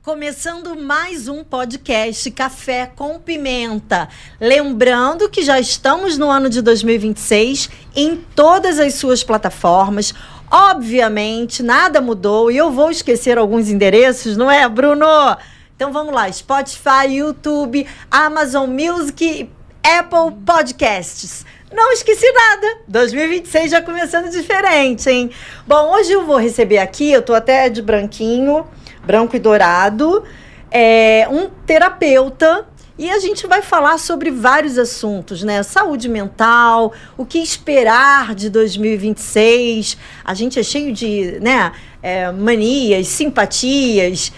Começando mais um podcast Café com Pimenta. Lembrando que já estamos no ano de 2026 em todas as suas plataformas. Obviamente, nada mudou e eu vou esquecer alguns endereços, não é, Bruno? Então vamos lá, Spotify, YouTube, Amazon Music, Apple Podcasts. Não esqueci nada. 2026 já começando diferente, hein? Bom, hoje eu vou receber aqui, eu tô até de branquinho, branco e dourado, um terapeuta, e a gente vai falar sobre vários assuntos, né? Saúde mental, o que esperar de 2026. A gente é cheio de, né, manias, simpatias.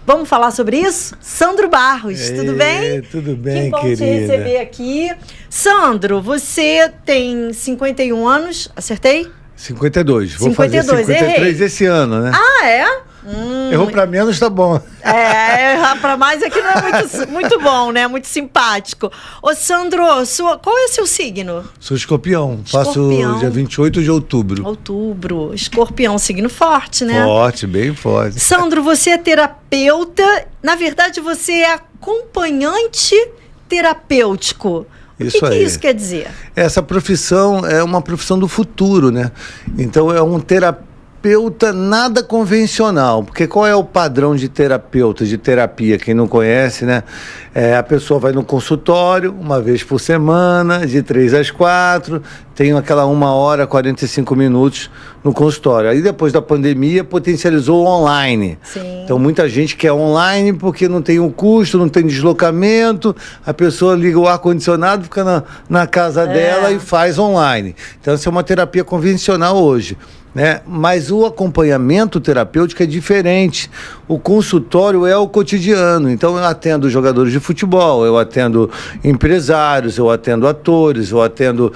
Vamos falar sobre isso? Sandro Barros, tudo bem? Tudo bem, que bom querida. te receber aqui. Sandro, você tem 51 anos, acertei? 52. Vou 52, fazer 53 errei. esse ano, né? Ah, é? Errou pra menos, tá bom. Errar pra mais aqui não é muito bom, né? Muito simpático. Ô, Sandro, qual é o seu signo? Sou escorpião. Faço dia 28 de outubro. Outubro. Escorpião, signo forte, né? Forte, bem forte. Sandro, você é terapeuta. Na verdade, você é acompanhante terapêutico. O que isso quer dizer? Essa profissão é uma profissão do futuro, né? Então, é um terapeuta nada convencional, porque qual é o padrão de terapeuta, de terapia? Quem não conhece, né? A pessoa vai no consultório uma vez por semana, de 3 às 4, tem aquela 1 hora, 45 minutos no consultório. Aí depois da pandemia potencializou o online. Sim. Então muita gente quer online porque não tem o custo, não tem deslocamento, a pessoa liga o ar-condicionado, fica na casa dela e faz online. Então essa é uma terapia convencional hoje, né? Mas o acompanhamento terapêutico é diferente. O consultório é o cotidiano. Então eu atendo jogadores de futebol, eu atendo empresários, eu atendo atores, eu atendo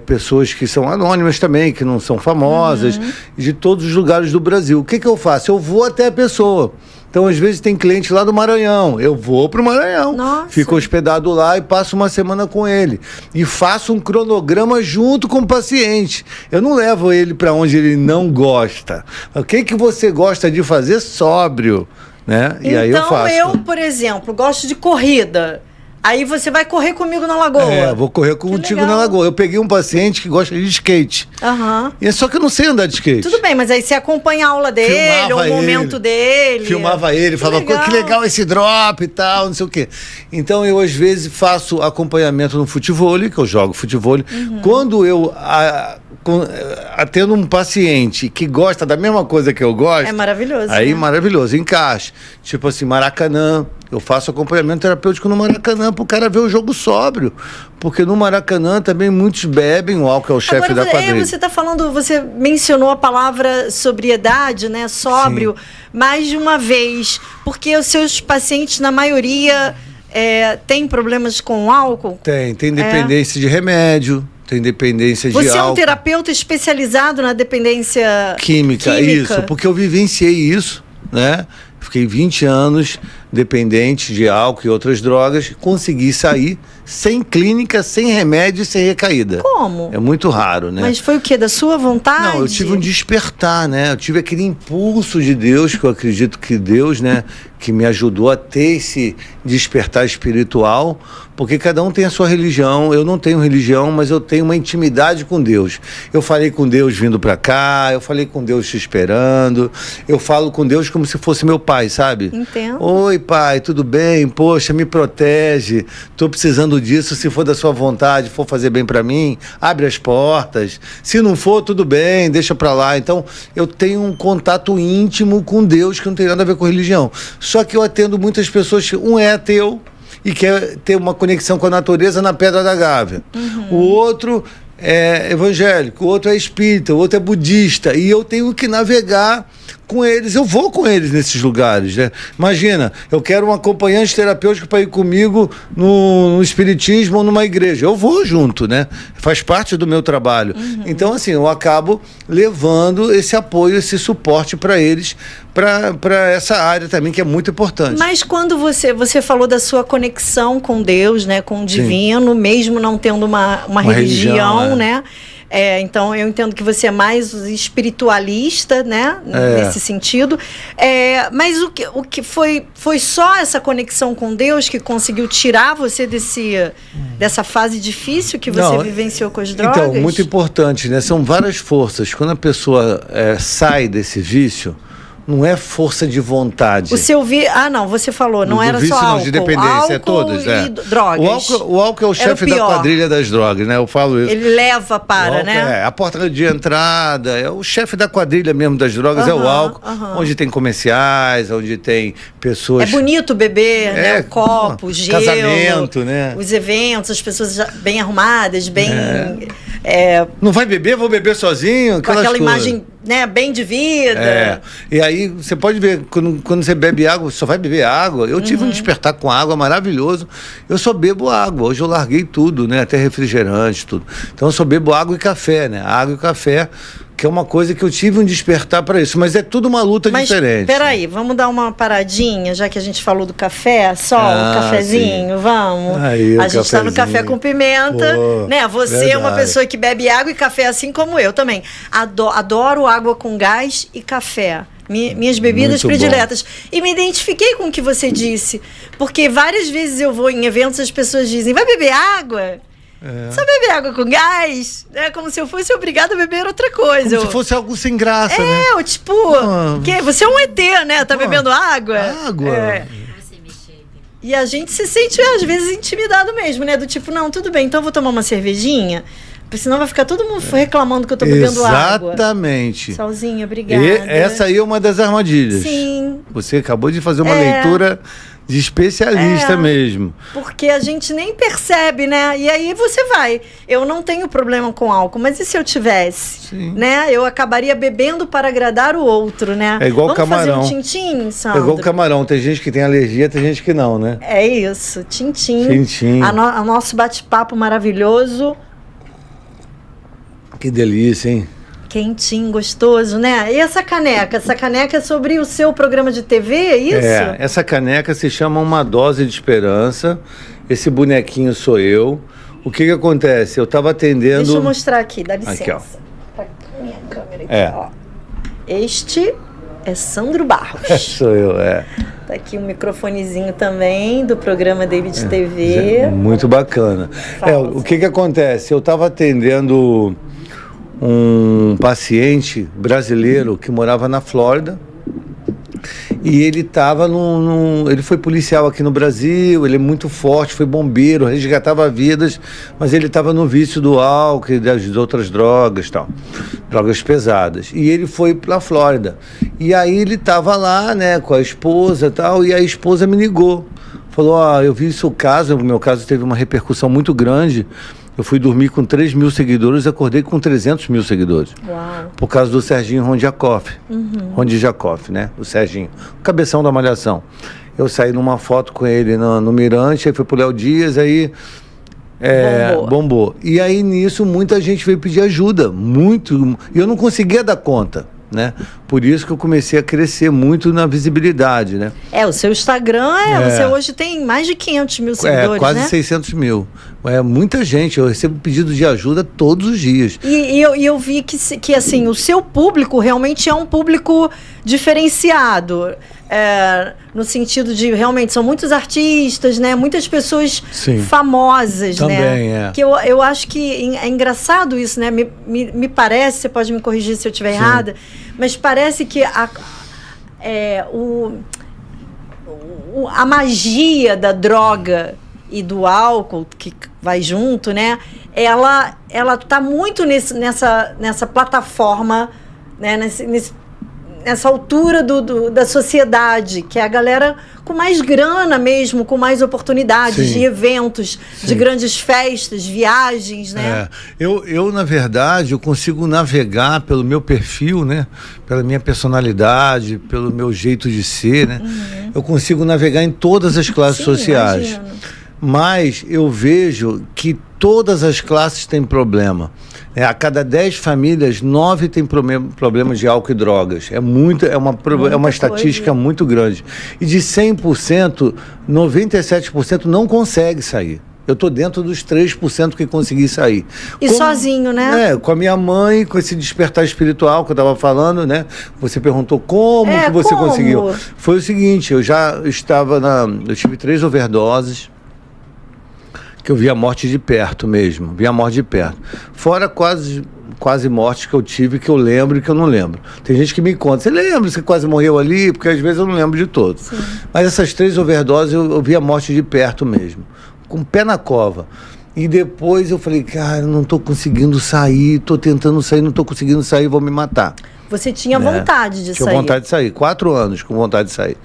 pessoas que são anônimas também, que não são famosas, de todos os lugares do Brasil. O que eu faço? Eu vou até a pessoa. Então, às vezes, tem cliente lá do Maranhão. Eu vou para o Maranhão. Nossa. Fico hospedado lá e passo uma semana com ele. E faço um cronograma junto com o paciente. Eu não levo ele para onde ele não gosta. O que você gosta de fazer sóbrio, né? E aí eu faço. Então, eu, por exemplo, gosto de corrida. Aí você vai correr comigo na lagoa. Vou correr contigo na lagoa. Eu peguei um paciente que gosta de skate. E é só que eu não sei andar de skate. Tudo bem, mas aí você acompanha a aula dele, o momento dele. Filmava ele, falava, que legal esse drop e tal, não sei o quê. Então eu, às vezes, faço acompanhamento no futevôlei, que eu jogo futevôlei. Quando eu atendo um paciente que gosta da mesma coisa que eu gosto... É maravilhoso. Aí, né? maravilhoso, encaixa. Tipo assim, Maracanã. Eu faço acompanhamento terapêutico no Maracanã para o cara ver o jogo sóbrio. Porque no Maracanã também muitos bebem, o álcool é o chefe da quadrilha. Você mencionou a palavra sobriedade, né? Sóbrio, mais de uma vez. Porque os seus pacientes, na maioria, têm problemas com álcool? Tem dependência de remédio. Tem dependência de álcool. Você é um terapeuta especializado na dependência química? Isso, porque eu vivenciei isso, né? Fiquei 20 anos dependente de álcool e outras drogas, consegui sair sem clínica, sem remédio e sem recaída. Como? É muito raro, né? Mas foi o quê? Da sua vontade? Não, eu tive um despertar, né? Eu tive aquele impulso de Deus, que eu acredito que Deus, né, que me ajudou a ter esse despertar espiritual, porque cada um tem a sua religião. Eu não tenho religião, mas eu tenho uma intimidade com Deus. Eu falei com Deus vindo pra cá, eu falei com Deus te esperando, eu falo com Deus como se fosse meu pai, sabe? Entendo. Oi, pai, tudo bem? Poxa, me protege, tô precisando disso, se for da sua vontade, for fazer bem pra mim, abre as portas. Se não for, tudo bem, deixa pra lá. Então, eu tenho um contato íntimo com Deus que não tem nada a ver com religião. Só que eu atendo muitas pessoas, um é ateu e quer ter uma conexão com a natureza na Pedra da Gávea. O outro é evangélico, o outro é espírita, o outro é budista, e eu tenho que navegar com eles, eu vou com eles nesses lugares, né? Imagina, eu quero um acompanhante terapêutico para ir comigo no espiritismo ou numa igreja, eu vou junto, né? Faz parte do meu trabalho. Então, assim, eu acabo levando esse apoio, esse suporte para eles, para essa área também, que é muito importante. Mas quando você falou da sua conexão com Deus, né, com o divino, mesmo não tendo uma religião, né? Então, eu entendo que você é mais espiritualista, né? Nesse sentido. Mas o que foi só essa conexão com Deus que conseguiu tirar você dessa fase difícil que você vivenciou com as drogas? Então, muito importante, né? São várias forças. Quando a pessoa sai desse vício, não é força de vontade. O seu você falou, não era vício, só álcool. Não, de dependência, álcool todos, e drogas. O álcool é o chefe da quadrilha das drogas, né? Eu falo isso. Ele leva para, né? A porta de entrada, é o chefe da quadrilha mesmo das drogas, é o álcool. Onde tem comerciais, onde tem pessoas... É bonito beber, né? O copo, o gelo. Casamento, né? Os eventos, as pessoas bem arrumadas, bem... Não vai beber, vou beber sozinho. Com aquela imagem, né, bem de vida. E aí você pode ver, quando você bebe água, você só vai beber água. Eu tive um despertar com água maravilhoso. Eu só bebo água. Hoje eu larguei tudo, né? Até refrigerante, tudo. Então eu só bebo água e café, né? Água e café, que é uma coisa que eu tive um despertar para isso. Mas é tudo uma luta diferente. Peraí, vamos dar uma paradinha, já que a gente falou do café, só um cafezinho, vamos. Aí, a gente está no Café com Pimenta, né? Você é uma pessoa que bebe água e café, assim como eu também. Adoro água com gás e café. Minhas bebidas Muito prediletas. bom. E me identifiquei com o que você disse. Porque várias vezes eu vou em eventos e as pessoas dizem, vai beber água? Só beber água com gás, né? Como se eu fosse obrigada a beber outra coisa. Como se fosse algo sem graça, né? Tipo, você é um ET, né? Tá bebendo água? Água. E a gente se sente, às vezes, intimidado mesmo, né? Do tipo, não, tudo bem, então eu vou tomar uma cervejinha, porque senão vai ficar todo mundo reclamando que eu tô bebendo água. Exatamente. Solzinha, obrigada. Essa aí é uma das armadilhas. Sim. Você acabou de fazer uma leitura de especialista mesmo. Porque a gente nem percebe, né? E aí você vai. Eu não tenho problema com álcool, mas e se eu tivesse? Sim. Né? Eu acabaria bebendo para agradar o outro, né? É igual camarão. Vamos fazer um tintim, Sandro? É igual camarão. Tem gente que tem alergia, tem gente que não, né? É isso. Tintim. Tintim. A nosso bate-papo maravilhoso. Que delícia, hein? Quentinho, gostoso, né? E essa caneca? Essa caneca é sobre o seu programa de TV, é isso? Essa caneca se chama Uma Dose de Esperança. Esse bonequinho sou eu. O que acontece? Eu estava atendendo... Deixa eu mostrar aqui, dá licença. Aqui, ó. Tá aqui, minha câmera aqui, ó. Este é Sandro Barros. Sou eu, Tá aqui um microfonezinho também do programa David TV. Muito bacana. O que acontece? Eu estava atendendo um paciente brasileiro que morava na Flórida e ele estava ele foi policial aqui no Brasil, ele é muito forte, foi bombeiro, resgatava vidas, mas ele estava no vício do álcool e das outras drogas, drogas pesadas, e ele foi para a Flórida, e aí ele estava lá, né, com a esposa e a esposa me ligou, falou, eu vi o meu caso teve uma repercussão muito grande. Eu fui dormir com 3 mil seguidores e acordei com 300 mil seguidores. Uau. Por causa do Serginho Rondiakoff. Rondiakoff, né? O Serginho. O cabeção da Malhação. Eu saí numa foto com ele no Mirante, aí fui pro Léo Dias, aí... bombou. E aí, nisso, muita gente veio pedir ajuda. Muito. E eu não conseguia dar conta, né? Por isso que eu comecei a crescer muito na visibilidade, né? O seu Instagram, você hoje tem mais de 500 mil seguidores, quase né? 600 mil. Muita gente, eu recebo pedido de ajuda todos os dias. E eu vi que assim, o seu público realmente é um público diferenciado. No sentido de, realmente, são muitos artistas, né? Muitas pessoas famosas, também, né? Que eu acho que é engraçado isso, né? Me parece, você pode me corrigir se eu estiver errada, mas parece que a magia da droga e do álcool, que vai junto, né? Ela tá muito nessa plataforma, né? Nessa altura da sociedade, que é a galera com mais grana mesmo, com mais oportunidades de eventos, de grandes festas, viagens, né? Eu, na verdade, eu consigo navegar pelo meu perfil, né? Pela minha personalidade, pelo meu jeito de ser, né? Eu consigo navegar em todas as classes sociais. Imagino. Mas eu vejo que todas as classes têm problema. A cada 10 famílias, 9 têm problemas de álcool e drogas. É uma estatística muito grande. E de 100%, 97% não consegue sair. Eu estou dentro dos 3% que consegui sair. E sozinho, né? Com a minha mãe, com esse despertar espiritual que eu estava falando, né? Você perguntou como que você conseguiu. Foi o seguinte, eu tive 3 overdoses, que eu vi a morte de perto mesmo, Fora quase mortes que eu tive, que eu lembro e que eu não lembro. Tem gente que me conta, você lembra, você quase morreu ali? Porque às vezes eu não lembro de todo. Sim. Mas essas 3 overdoses eu vi a morte de perto mesmo, com o pé na cova. E depois eu falei, cara, não estou conseguindo sair, estou tentando sair, não estou conseguindo sair, vou me matar. Você tinha vontade de sair? Tinha vontade de sair, 4 anos com vontade de sair.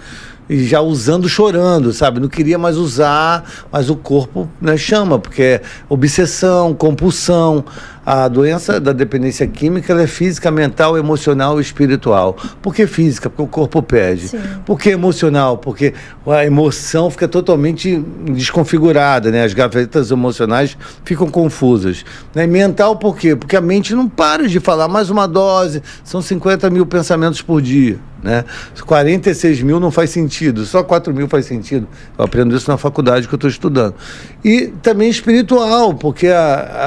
E já usando, chorando, sabe? Não queria mais usar, mas o corpo, né, chama, porque é obsessão, compulsão. A doença da dependência química, ela é física, mental, emocional e espiritual. Por que física? Porque o corpo pede. Sim. Por que emocional? Porque a emoção fica totalmente desconfigurada, né? As gavetas emocionais ficam confusas. Né? Mental, por quê? Porque a mente não para de falar. Mais uma dose, são 50 mil pensamentos por dia. Né? 46 mil não faz sentido, só 4 mil faz sentido. Eu aprendo isso na faculdade que eu estou estudando. E também espiritual, porque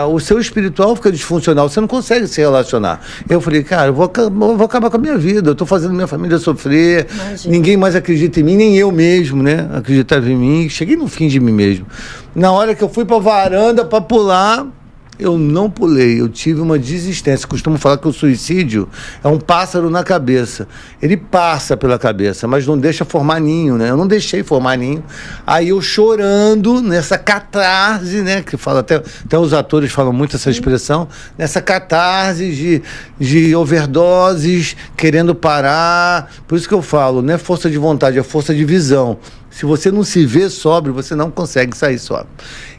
o seu espiritual fica disfuncional, você não consegue se relacionar. Eu falei, cara, eu vou acabar com a minha vida, eu estou fazendo minha família sofrer. Imagina. Ninguém mais acredita em mim, nem eu mesmo, né? Acreditava em mim. Cheguei no fim de mim mesmo. Na hora que eu fui para a varanda para pular, eu não pulei, eu tive uma desistência. Costumo falar que o suicídio é um pássaro na cabeça. Ele passa pela cabeça, mas não deixa formar ninho, né? Eu não deixei formar ninho. Aí eu chorando nessa catarse, né? Que fala até os atores falam muito essa expressão, nessa catarse de overdoses, querendo parar. Por isso que eu falo, não é força de vontade, é força de visão. Se você não se vê sóbrio, você não consegue sair sóbrio.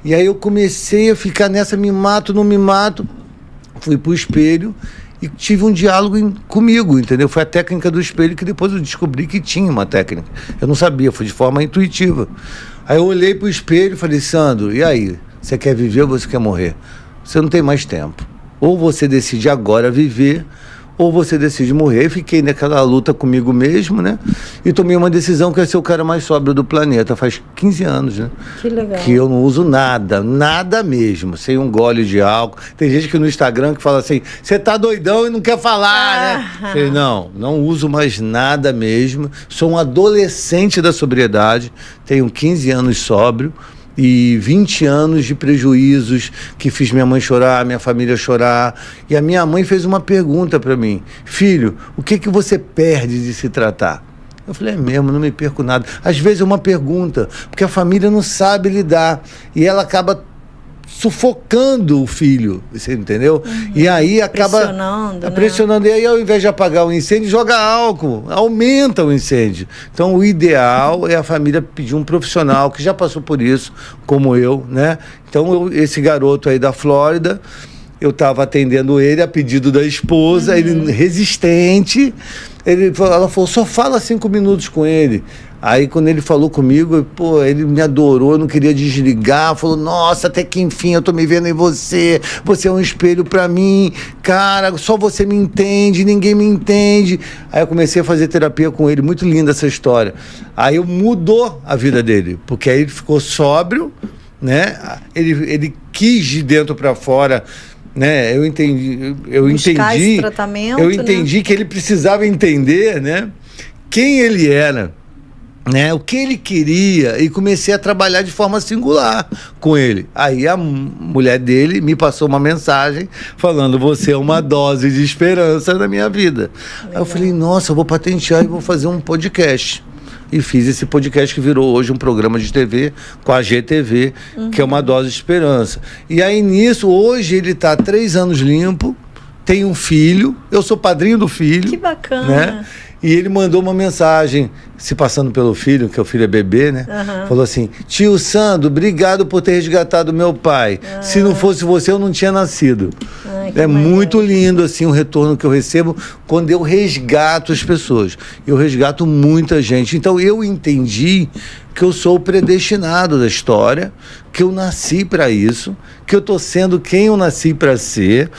E aí eu comecei a ficar nessa, me mato, não me mato. Fui pro espelho e tive um diálogo comigo, entendeu? Foi a técnica do espelho que depois eu descobri que tinha uma técnica. Eu não sabia, foi de forma intuitiva. Aí eu olhei pro espelho e falei, Sandro, e aí? Você quer viver ou você quer morrer? Você não tem mais tempo. Ou você decide agora viver, ou você decide morrer. Fiquei naquela luta comigo mesmo, né? E tomei uma decisão que é ser o cara mais sóbrio do planeta. Faz 15 anos, né? Que legal. Que eu não uso nada mesmo, sem um gole de álcool. Tem gente que no Instagram que fala assim, você tá doidão e não quer falar, né? Falei, não uso mais nada mesmo. Sou um adolescente da sobriedade, tenho 15 anos sóbrio, e 20 anos de prejuízos que fiz minha mãe chorar, minha família chorar. E a minha mãe fez uma pergunta para mim, filho, o que você perde de se tratar? Eu falei, é mesmo, não me perco nada. Às vezes é uma pergunta, porque a família não sabe lidar e ela acaba sufocando o filho, você entendeu? E aí acaba pressionando, né? E aí ao invés de apagar o incêndio, joga álcool, aumenta o incêndio. Então o ideal é a família pedir um profissional que já passou por isso, como eu, né? Então esse garoto aí da Flórida, eu estava atendendo ele a pedido da esposa, ele resistente, ela falou, só fala 5 minutos com ele. Aí quando ele falou comigo, pô, ele me adorou, eu não queria desligar, falou, nossa, até que enfim eu tô me vendo em você, você é um espelho pra mim, cara, só você me entende, ninguém me entende. Aí eu comecei a fazer terapia com ele, muito linda essa história. Aí mudou a vida dele, porque aí ele ficou sóbrio, né? Ele quis de dentro pra fora, né? Eu entendi que ele precisava entender, né? Quem ele era, né, o que ele queria, e comecei a trabalhar de forma singular com ele. Aí a mulher dele me passou uma mensagem falando, você é uma dose de esperança na minha vida. Legal. Aí eu falei, nossa, eu vou patentear e vou fazer um podcast. E fiz esse podcast que virou hoje um programa de TV com a GTV, que é uma dose de esperança. E aí nisso, hoje ele está há 3 anos limpo, tem um filho, eu sou padrinho do filho. Que bacana. Né? E ele mandou uma mensagem, se passando pelo filho, que o filho é bebê, né? Falou assim, tio Sandro, obrigado por ter resgatado meu pai. Se não fosse você, eu não tinha nascido. É muito lindo, assim, o retorno que eu recebo quando eu resgato as pessoas. Eu resgato muita gente. Então, eu entendi que eu sou o predestinado da história, que eu nasci para isso, que eu estou sendo quem eu nasci para ser.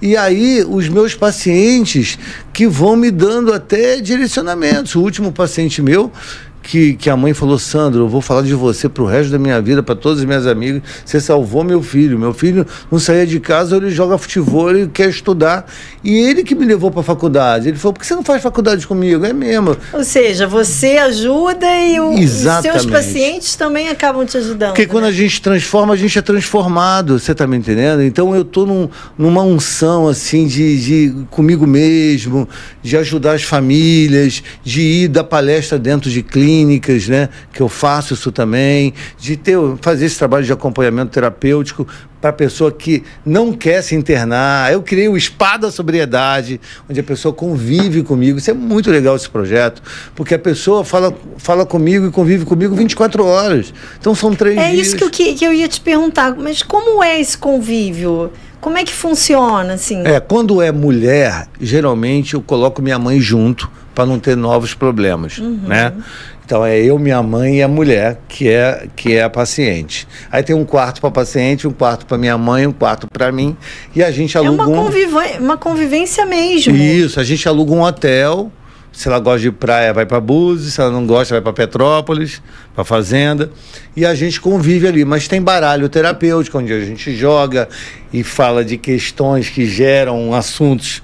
E aí, os meus pacientes que vão me dando até direcionamentos. O último paciente meu, que a mãe falou: Sandro, eu vou falar de você pro resto da minha vida, para todos os meus amigos. Você salvou meu filho. Meu filho não saía de casa, ele joga futebol, ele quer estudar. E ele que me levou para a faculdade. Ele falou: por que você não faz faculdade comigo? É mesmo. Ou seja, você ajuda e os seus pacientes também acabam te ajudando. Porque quando a gente transforma, a gente é transformado. Você tá me entendendo? Então eu tô numa unção assim de comigo mesmo, de ajudar as famílias, de ir dar palestra dentro de clínicas, né? Que eu faço isso também, de fazer esse trabalho de acompanhamento terapêutico para a pessoa que não quer se internar. Eu criei o Spa da Sobriedade, onde a pessoa convive comigo. Isso é muito legal, esse projeto, porque a pessoa fala comigo e convive comigo 24 horas. Então são 3 dias. É isso que eu ia te perguntar, mas como é esse convívio? Como é que funciona, assim? Quando é mulher, geralmente eu coloco minha mãe junto para não ter novos problemas, né? Então é eu, minha mãe e a mulher, que é a paciente. Aí tem um quarto para paciente, um quarto para minha mãe, um quarto para mim, e a gente aluga uma convivência mesmo. Isso, a gente aluga um hotel. Se ela gosta de praia, vai para Búzios. Se ela não gosta, vai para Petrópolis, para Fazenda. E a gente convive ali. Mas tem baralho terapêutico, onde a gente joga e fala de questões que geram assuntos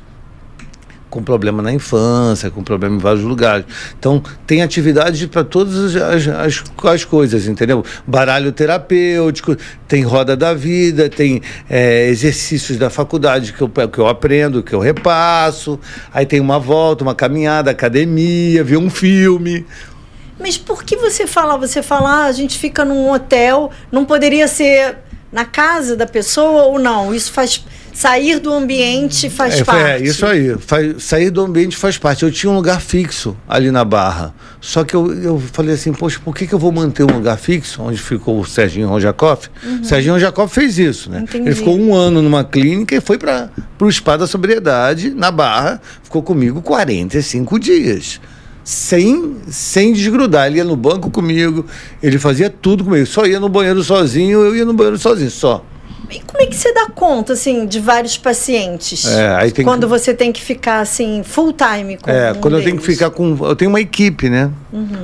com problema na infância, com problema em vários lugares. Então, tem atividade para todas as coisas, entendeu? Baralho terapêutico, tem roda da vida, tem exercícios da faculdade que eu aprendo, que eu repasso. Aí tem uma volta, uma caminhada, academia, ver um filme. Mas por que você fala, a gente fica num hotel, não poderia ser na casa da pessoa ou não? Isso faz... Sair do ambiente faz parte. Isso aí. Sair do ambiente faz parte. Eu tinha um lugar fixo ali na Barra. Só que eu falei assim, poxa, por que eu vou manter um lugar fixo onde ficou o Serginho Ronjakoff? O Serginho Ronjakoff fez isso, né? Entendi. Ele ficou 1 ano numa clínica e foi para o Spa da Sobriedade, na Barra. Ficou comigo 45 dias. Sem desgrudar. Ele ia no banco comigo, ele fazia tudo comigo. Só ia no banheiro sozinho, eu ia no banheiro sozinho, só. E como é que você dá conta, assim, de vários pacientes? Quando você tem que ficar, assim, full time com quando eu tenho que ficar com... Eu tenho uma equipe, né?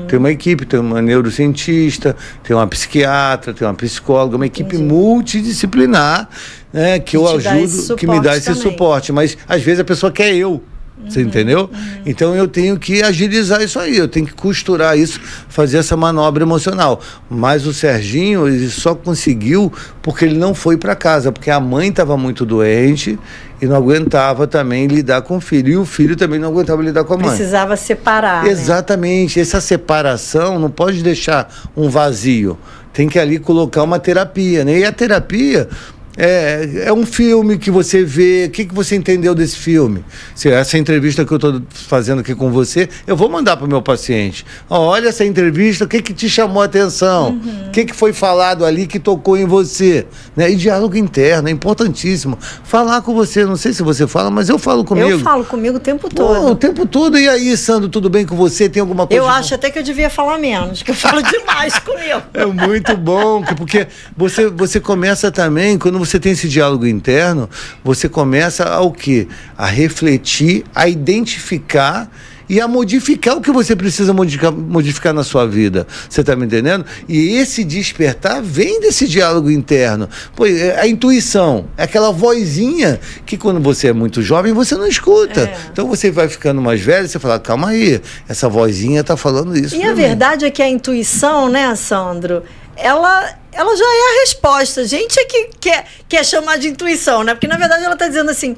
Tenho uma equipe, tenho uma neurocientista, tenho uma psiquiatra, tenho uma psicóloga, uma equipe multidisciplinar, né? Que eu ajudo, que me dá esse suporte. Mas, às vezes, a pessoa quer eu. Você entendeu? Então eu tenho que agilizar isso aí, eu tenho que costurar isso, fazer essa manobra emocional. Mas o Serginho, ele só conseguiu porque ele não foi para casa, porque a mãe estava muito doente e não aguentava também lidar com o filho. E o filho também não aguentava lidar com a mãe. Precisava separar. Exatamente. Né? Essa separação não pode deixar um vazio. Tem que ali colocar uma terapia, né? E a terapia... É um filme que você vê. O que você entendeu desse filme? Essa entrevista que eu estou fazendo aqui com você, eu vou mandar para o meu paciente. Olha essa entrevista, o que te chamou a atenção? O que foi falado ali que tocou em você? Né? E diálogo interno, é importantíssimo. Falar com você, não sei se você fala, mas eu falo comigo. Eu falo comigo o tempo todo. O tempo todo. E aí, Sandro, tudo bem com você? Tem alguma coisa? Eu acho até que eu devia falar menos, que eu falo demais comigo. É muito bom, porque você começa também, quando você tem esse diálogo interno, você começa ao quê? A refletir, a identificar e a modificar o que você precisa modificar na sua vida. Você está me entendendo? E esse despertar vem desse diálogo interno. Pô, a intuição, é aquela vozinha que quando você é muito jovem, você não escuta. Então você vai ficando mais velho e você fala, calma aí, essa vozinha está falando isso. E a verdade é que a intuição, né, Sandro, ela já é a resposta. A gente é que quer chamar de intuição, né? Porque, na verdade, ela está dizendo assim,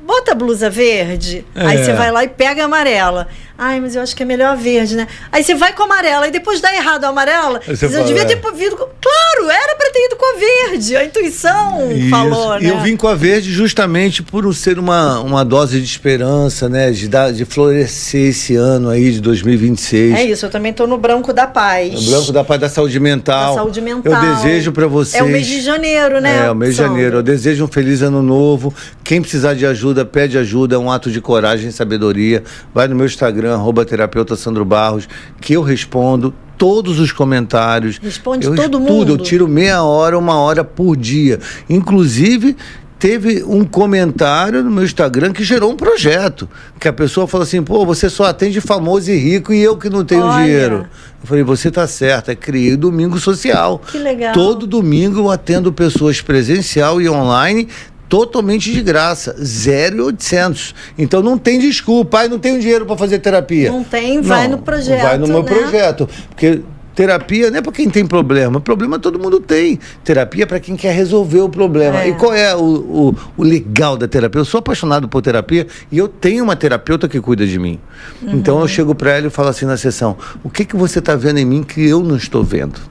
bota a blusa verde, aí você vai lá e pega a amarela. Ai, mas eu acho que é melhor a verde, né? Aí você vai com a amarela e depois dá errado a amarela. Você devia ter vindo com... Claro, era para ter ido com a verde. A intuição falou, né? E eu vim com a verde justamente por ser uma dose de esperança, né? De florescer esse ano aí de 2026. É isso, eu também tô no branco da paz. No branco da paz, da saúde mental. Da saúde mental. Eu desejo para vocês... É o mês de janeiro, né? É o mês de janeiro. Eu desejo um feliz ano novo. Quem precisar de ajuda, pede ajuda. É um ato de coragem e sabedoria. Vai no meu Instagram, @terapeuta Sandro Barros, que eu respondo todos os comentáririos. Responde todo mundo? Tudo, eu tiro meia hora, 1 hora por dia. Inclusive, teve um comentário no meu Instagram que gerou um projeto. Que a pessoa falou assim, pô, você só atende famoso e rico e eu que não tenho dinheiro. Eu falei, você tá certo, criei o Domingo Social. Que legal. Todo domingo eu atendo pessoas presencial e online, totalmente de graça, 0,800. Então não tem desculpa, não tenho dinheiro para fazer terapia. Não tem, vai no projeto. Vai no meu projeto. Porque terapia não é para quem tem problema. Problema todo mundo tem. Terapia é para quem quer resolver o problema. E qual é o legal da terapia? Eu sou apaixonado por terapia e eu tenho uma terapeuta que cuida de mim. Então eu chego para ela e falo assim na sessão, o que você está vendo em mim que eu não estou vendo?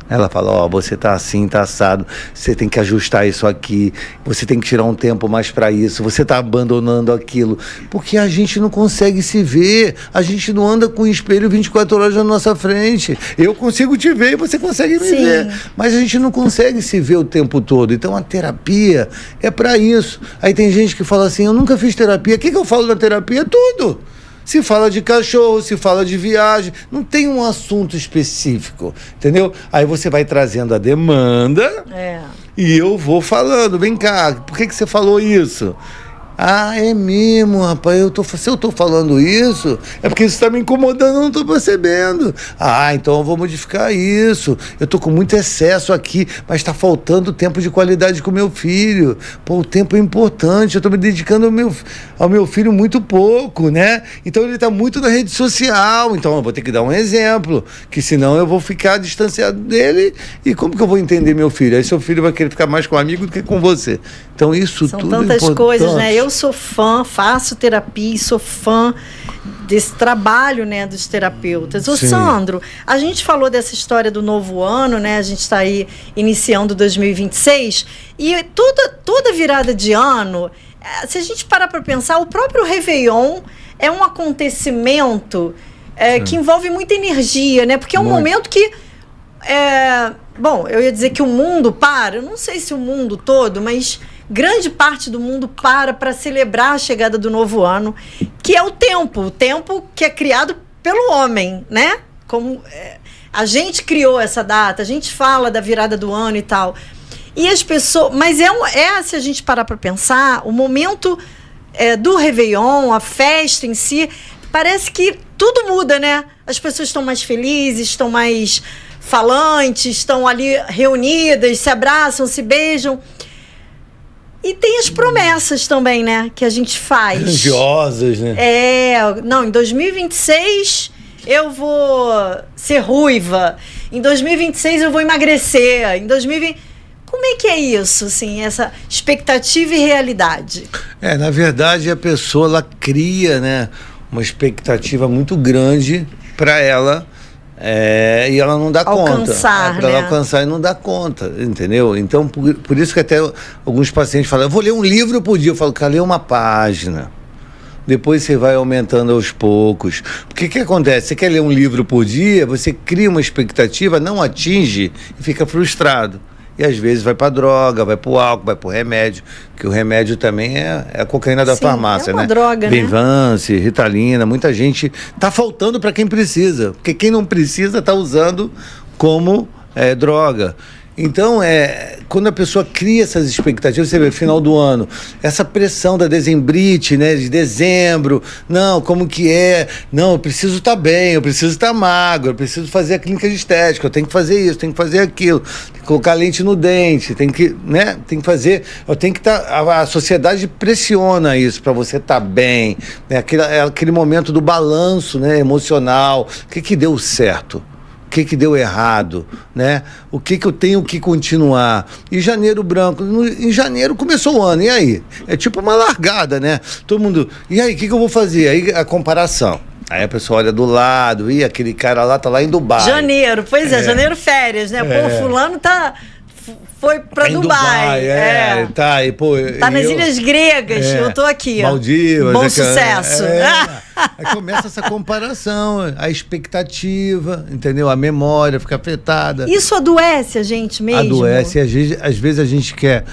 Ela fala, você tá assim, tá assado, você tem que ajustar isso aqui, você tem que tirar um tempo mais para isso, você tá abandonando aquilo, porque a gente não consegue se ver, a gente não anda com o espelho 24 horas na nossa frente. Eu consigo te ver e você consegue me ver, mas a gente não consegue se ver o tempo todo. Então a terapia é para isso. Aí tem gente que fala assim, eu nunca fiz terapia. O que eu falo na terapia? Tudo. Se fala de cachorro, se fala de viagem, não tem um assunto específico, entendeu? Aí você vai trazendo a demanda e eu vou falando, vem cá, por que você falou isso? Ah, é mesmo, rapaz, se eu tô falando isso, é porque isso tá me incomodando, eu não tô percebendo. Ah, então eu vou modificar isso. Eu tô com muito excesso aqui, mas tá faltando tempo de qualidade com meu filho. Pô, o tempo é importante, eu tô me dedicando ao meu filho muito pouco, né? Então ele tá muito na rede social, então eu vou ter que dar um exemplo, que senão eu vou ficar distanciado dele, e como que eu vou entender meu filho? Aí seu filho vai querer ficar mais com um amigo do que com você. Então isso são tudo é tantas importante. coisas, né? Eu sou fã, faço terapia e sou fã desse trabalho, né, dos terapeutas. Ô, Sandro, a gente falou dessa história do novo ano, né? A gente está aí iniciando 2026 e toda virada de ano, se a gente parar para pensar, o próprio Réveillon é um acontecimento que envolve muita energia, né? Porque é um momento que... bom, eu ia dizer que o mundo para, eu não sei se o mundo todo, mas grande parte do mundo para celebrar a chegada do novo ano, que é o tempo que é criado pelo homem, né? Como a gente criou essa data, a gente fala da virada do ano e tal. E as pessoas, mas se a gente parar para pensar, o momento do Réveillon, a festa em si, parece que tudo muda, né? As pessoas estão mais felizes, estão mais falantes, estão ali reunidas, se abraçam, se beijam. E tem as promessas também, né? Que a gente faz. Grandiosas, né? Não, em 2026 eu vou ser ruiva. Em 2026 eu vou emagrecer. Em 2020... Como é que é isso, assim, essa expectativa e realidade? Na verdade, a pessoa, ela cria, né, uma expectativa muito grande para ela, e ela não dá alcançar, conta. Para ela alcançar e não dá conta, entendeu? Então, por isso que até alguns pacientes falam, eu vou ler um livro por dia. Eu falo, cara, lê uma página. Depois você vai aumentando aos poucos. Porque o que acontece? Você quer ler um livro por dia, você cria uma expectativa, não atinge e fica frustrado. E às vezes vai para droga, vai para o álcool, vai para o remédio, que o remédio também é a cocaína da farmácia, é uma né? Droga, Venvance, Ritalina, muita gente tá faltando para quem precisa, porque quem não precisa tá usando como droga. Então, quando a pessoa cria essas expectativas, você vê, final do ano, essa pressão da dezembrite, né, de dezembro, não, como que é? Não, eu preciso estar bem, eu preciso estar magro, eu preciso fazer a clínica de estética, eu tenho que fazer isso, tenho que fazer aquilo, tem que colocar lente no dente, tem que fazer, eu tenho que estar, a sociedade pressiona isso para você estar bem, né, aquele momento do balanço, né, emocional, o que deu certo? O que deu errado, né? O que eu tenho que continuar? E janeiro branco, em janeiro começou o ano, e aí? É tipo uma largada, né? Todo mundo, e aí, o que eu vou fazer? Aí a comparação. Aí a pessoa olha do lado, e aquele cara lá tá lá em Dubai. Janeiro, janeiro férias, né? Pô, fulano foi pra Dubai. Tá, e pô... Tá nas Ilhas Gregas, eu tô aqui, Maldivas. Bom sucesso. Aí começa essa comparação, a expectativa, entendeu? A memória fica afetada. Isso adoece a gente mesmo? Adoece, e às vezes a gente quer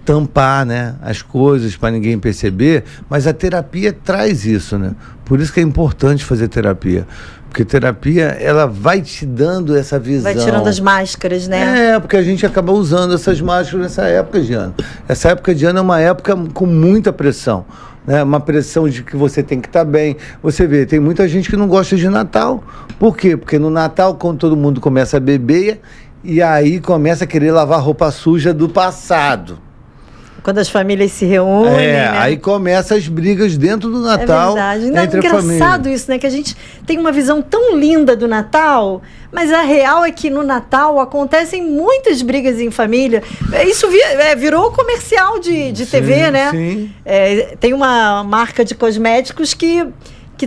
tampar, né, as coisas para ninguém perceber, mas a terapia traz isso, né? Por isso que é importante fazer terapia. Porque terapia, ela vai te dando essa visão. Vai tirando as máscaras, né? Porque a gente acaba usando essas máscaras nessa época de ano. Essa época de ano é uma época com muita pressão. Né? Uma pressão de que você tem que estar bem. Você vê, tem muita gente que não gosta de Natal. Por quê? Porque no Natal, quando todo mundo começa a beber, e aí começa a querer lavar roupa suja do passado. Quando as famílias se reúnem, né? Aí começam as brigas dentro do Natal. É verdade. Entre a família. Engraçado isso, né? Que a gente tem uma visão tão linda do Natal, mas a real é que no Natal acontecem muitas brigas em família. Isso virou comercial de TV, né? Sim. Tem uma marca de cosméticos que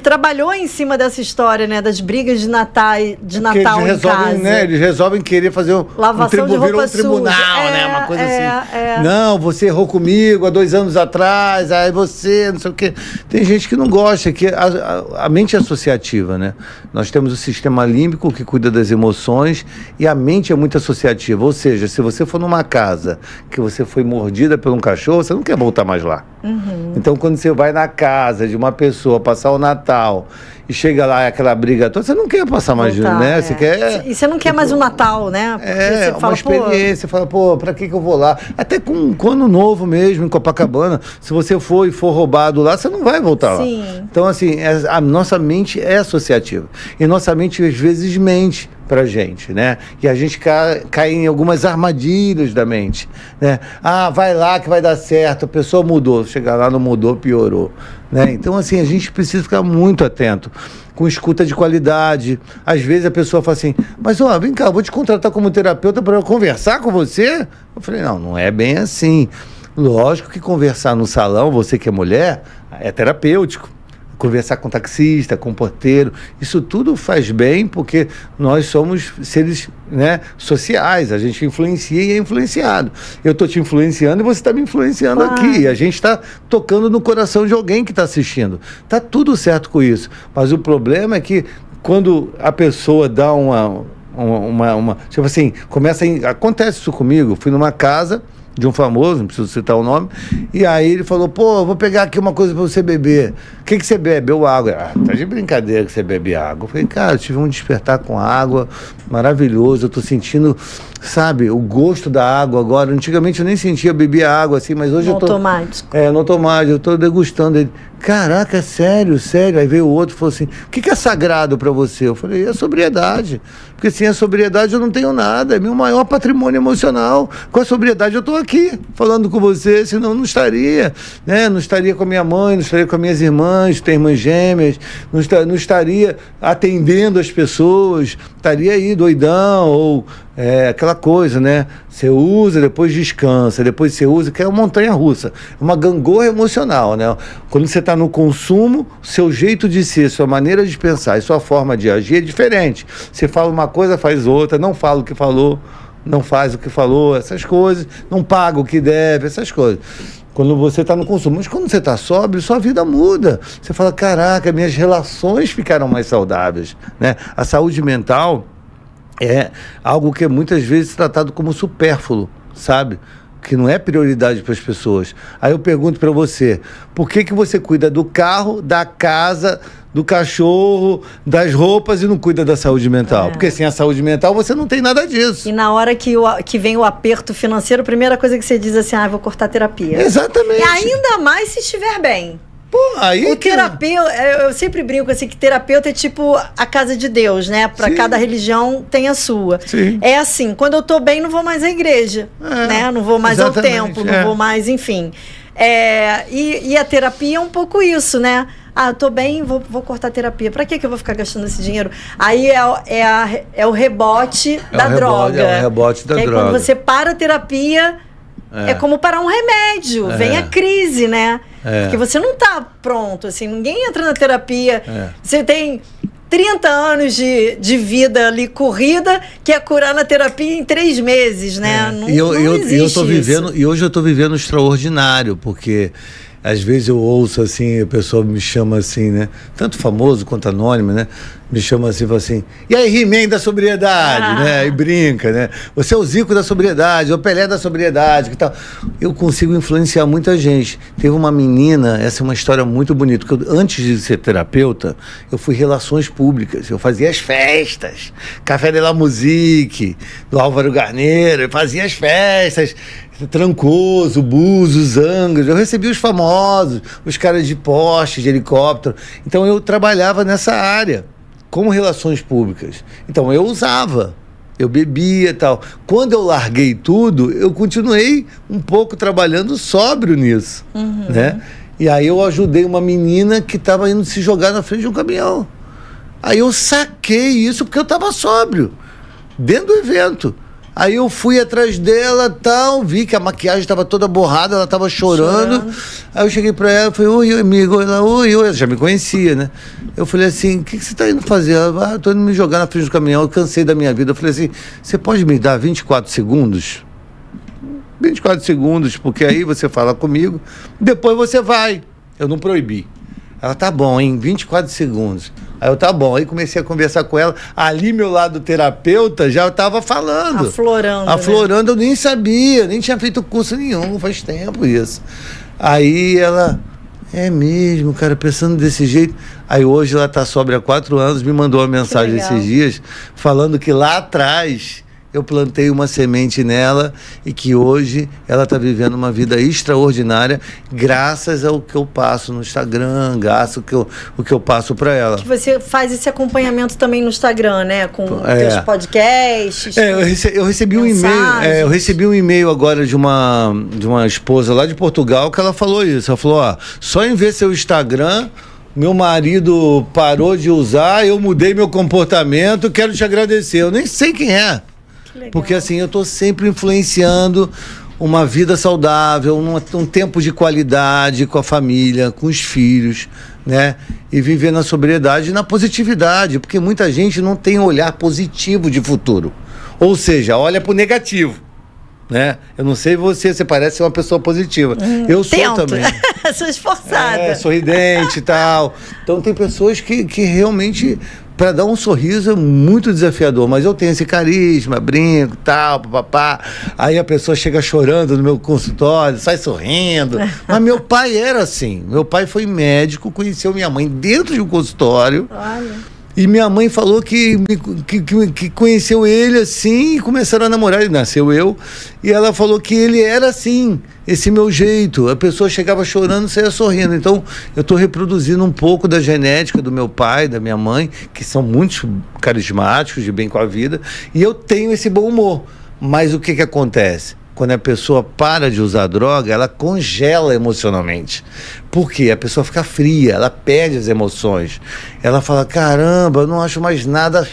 trabalhou em cima dessa história, né? Das brigas de Natal em casa. Né, eles resolvem querer fazer lavação de roupa tribunal, suja. né? Uma coisa assim. Não, você errou comigo há 2 anos atrás, aí você, não sei o quê. Tem gente que não gosta, que a mente é associativa, né? Nós temos o sistema límbico que cuida das emoções e a mente é muito associativa. Ou seja, se você for numa casa que você foi mordida por um cachorro, você não quer voltar mais lá. Uhum. Então, quando você vai na casa de uma pessoa passar o Natal e chega lá aquela briga toda, você não quer passar mais junto, né? Você quer... E você não quer mais um Natal, né? Porque você uma fala, experiência. Você fala, pra que eu vou lá? Até com Ano Novo mesmo, em Copacabana, se você for roubado lá, você não vai voltar lá. Então, assim, a nossa mente é associativa. E nossa mente, às vezes, mente pra gente, né? E a gente cai em algumas armadilhas da mente, né? Vai lá que vai dar certo, a pessoa mudou, chegar lá não mudou, piorou, né? Então, assim, a gente precisa ficar muito atento, com escuta de qualidade. Às vezes a pessoa fala assim, mas vem cá, eu vou te contratar como terapeuta para eu conversar com você? Eu falei, não é bem assim. Lógico que conversar no salão, você que é mulher, é terapêutico. Conversar com taxista, com porteiro, isso tudo faz bem, porque nós somos seres, né, sociais, a gente influencia e é influenciado. Eu estou te influenciando e você está me influenciando aqui. A gente está tocando no coração de alguém que está assistindo. Está tudo certo com isso. Mas o problema é que quando a pessoa dá tipo assim, acontece isso comigo, fui numa casa de um famoso, não preciso citar o nome, e aí ele falou, vou pegar aqui uma coisa para você beber. O que você bebe? Eu água. Tá de brincadeira que você bebe água. Eu falei, cara, eu tive um despertar com água maravilhoso, eu tô sentindo, sabe, o gosto da água agora. Antigamente eu nem sentia, eu bebia água assim, mas hoje eu tô... automático. No automático, eu tô degustando ele. Caraca, sério. Aí veio o outro e falou assim, o que é sagrado para você? Eu falei, a sobriedade. Porque sem a sobriedade eu não tenho nada, é meu maior patrimônio emocional. Com a sobriedade eu estou aqui falando com você, senão não estaria, né? Não estaria com a minha mãe, não estaria com as minhas irmãs, tenho irmãs gêmeas, não estaria atendendo as pessoas, estaria aí doidão, ou aquela coisa, né? Você usa, depois descansa, depois você usa, que é uma montanha-russa, uma gangorra emocional, né? Quando você está no consumo, seu jeito de ser, sua maneira de pensar e sua forma de agir é diferente. Você fala uma coisa, faz outra, não fala o que falou, não faz o que falou, essas coisas, não paga o que deve, essas coisas. Quando você está no consumo. Mas quando você está sóbrio, sua vida muda. Você fala, caraca, minhas relações ficaram mais saudáveis, né? A saúde mental é algo que é muitas vezes tratado como supérfluo, sabe? Que não é prioridade para as pessoas. Aí eu pergunto para você, por que você cuida do carro, da casa, do cachorro, das roupas e não cuida da saúde mental? Porque sem a saúde mental você não tem nada disso. E na hora que vem o aperto financeiro, a primeira coisa que você diz é assim, vou cortar a terapia. Exatamente. E ainda mais se estiver bem. Aí o terapeuta, eu sempre brinco assim, que terapeuta é tipo a casa de Deus, né? Para cada religião tem a sua. Sim. É assim, quando eu tô bem, não vou mais à igreja, né? Não vou mais ao templo, não vou mais, enfim. E a terapia é um pouco isso, né? Tô bem, vou cortar a terapia. Pra que eu vou ficar gastando esse dinheiro? Aí é o rebote da droga. É o rebote da droga. Quando você para a terapia, é como parar um remédio. Vem a crise, né? Porque você não tá pronto, assim, ninguém entra na terapia. Você tem 30 anos de vida ali corrida, que é curar na terapia em 3 meses, né? Não existe e hoje eu tô vivendo extraordinário, porque Às vezes eu ouço assim, a pessoa me chama assim, né? Tanto famoso quanto anônimo, né? Me chama assim, fala assim, e aí, He-Man da sobriedade, né? E brinca, né? Você é o Zico da sobriedade, é o Pelé da sobriedade, que tal. Eu consigo influenciar muita gente. Teve uma menina, essa é uma história muito bonita, porque antes de ser terapeuta, eu fui relações públicas, eu fazia as festas, Café de la Musique, do Álvaro Garneiro, eu fazia as festas, Trancoso, Búzios, Angra, eu recebia os famosos, os caras de Porsche, de helicóptero, então eu trabalhava nessa área, como relações públicas. Então eu usava, eu bebia e tal. Quando eu larguei tudo, eu continuei um pouco trabalhando sóbrio nisso, né? E aí eu ajudei uma menina que estava indo se jogar na frente de um caminhão. Aí eu saquei isso porque eu estava sóbrio, dentro do evento. Aí eu fui atrás dela, tal, vi que a maquiagem estava toda borrada, ela estava chorando. Aí eu cheguei para ela, falei, oi, amigo. Ela, oi, ela já me conhecia, né? Eu falei assim, o que você está indo fazer? Ela, estou indo me jogar na frente do caminhão, eu cansei da minha vida. Eu falei assim, você pode me dar 24 segundos? 24 segundos, porque aí você fala comigo, depois você vai. Eu não proibi. Ela, tá bom, em 24 segundos. Aí eu, tá bom. Aí comecei a conversar com ela. Ali, meu lado terapeuta, já estava falando. Aflorando, né? Eu nem sabia, nem tinha feito curso nenhum, faz tempo isso. Aí ela, é mesmo, cara, pensando desse jeito. Aí hoje ela está sóbria há 4 anos, me mandou uma mensagem esses dias, falando que lá atrás eu plantei uma semente nela e que hoje ela está vivendo uma vida extraordinária graças ao que eu passo no Instagram, graças ao que eu passo para ela. Que você faz esse acompanhamento também no Instagram, né? Com teus podcasts. Eu recebi um e-mail. Eu recebi um e-mail agora de uma esposa lá de Portugal que ela falou isso. Ela falou, ó, só em ver seu Instagram, meu marido parou de usar, eu mudei meu comportamento, quero te agradecer. Eu nem sei quem é. Porque assim, eu estou sempre influenciando uma vida saudável, um tempo de qualidade com a família, com os filhos, né? E viver na sobriedade e na positividade, porque muita gente não tem um olhar positivo de futuro. Ou seja, olha para o negativo, né? Eu não sei você parece ser uma pessoa positiva. Eu sou também. Sou esforçada. Sorridente e tal. Então tem pessoas que realmente, para dar um sorriso é muito desafiador, mas eu tenho esse carisma, brinco, tal, papapá. Aí a pessoa chega chorando no meu consultório, sai sorrindo. Mas meu pai era assim. Meu pai foi médico, conheceu minha mãe dentro de um consultório. Olha. E minha mãe falou que conheceu ele assim e começaram a namorar. Ele nasceu eu. E ela falou que ele era assim, esse meu jeito. A pessoa chegava chorando e saía sorrindo. Então, eu estou reproduzindo um pouco da genética do meu pai, da minha mãe, que são muito carismáticos, de bem com a vida. E eu tenho esse bom humor. Mas o que acontece? Quando a pessoa para de usar droga, ela congela emocionalmente. Por quê? A pessoa fica fria, ela perde as emoções. Ela fala, caramba, eu não acho mais nada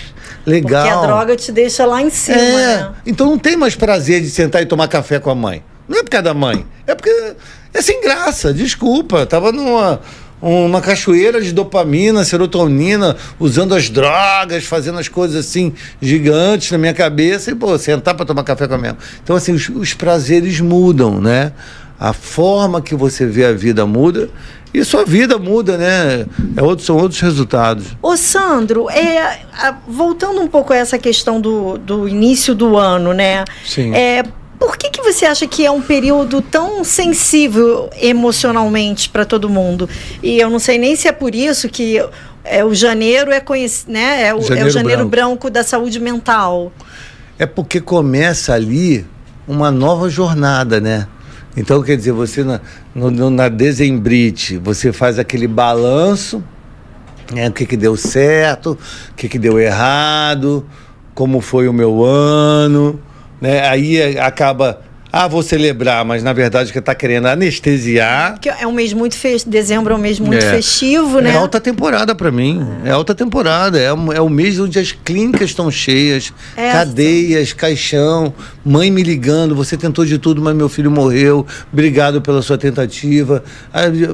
legal. Porque a droga te deixa lá em cima, né? Então não tem mais prazer de sentar e tomar café com a mãe. Não é por causa da mãe, é porque é sem graça, desculpa. Tava uma cachoeira de dopamina, serotonina, usando as drogas, fazendo as coisas assim gigantes na minha cabeça e, sentar para tomar café com a minha mãe. Então, assim, os prazeres mudam, né? A forma que você vê a vida muda e sua vida muda, né? São outros resultados. Ô, Sandro, voltando um pouco a essa questão do início do ano, né? Sim. Por que você acha que é um período tão sensível emocionalmente para todo mundo? E eu não sei nem se é por isso que o janeiro é conhecido, né? É o janeiro branco da saúde mental. É porque começa ali uma nova jornada, né? Então, quer dizer, você na dezembrite, você faz aquele balanço, né? O que deu certo, o que deu errado, como foi o meu ano, né? Aí acaba, vou celebrar, mas na verdade que está querendo anestesiar. Porque é um mês muito dezembro é um mês muito festivo, né? É alta temporada para mim, é alta temporada, é o mês onde as clínicas estão cheias, cadeias, caixão, mãe me ligando, você tentou de tudo, mas meu filho morreu, obrigado pela sua tentativa.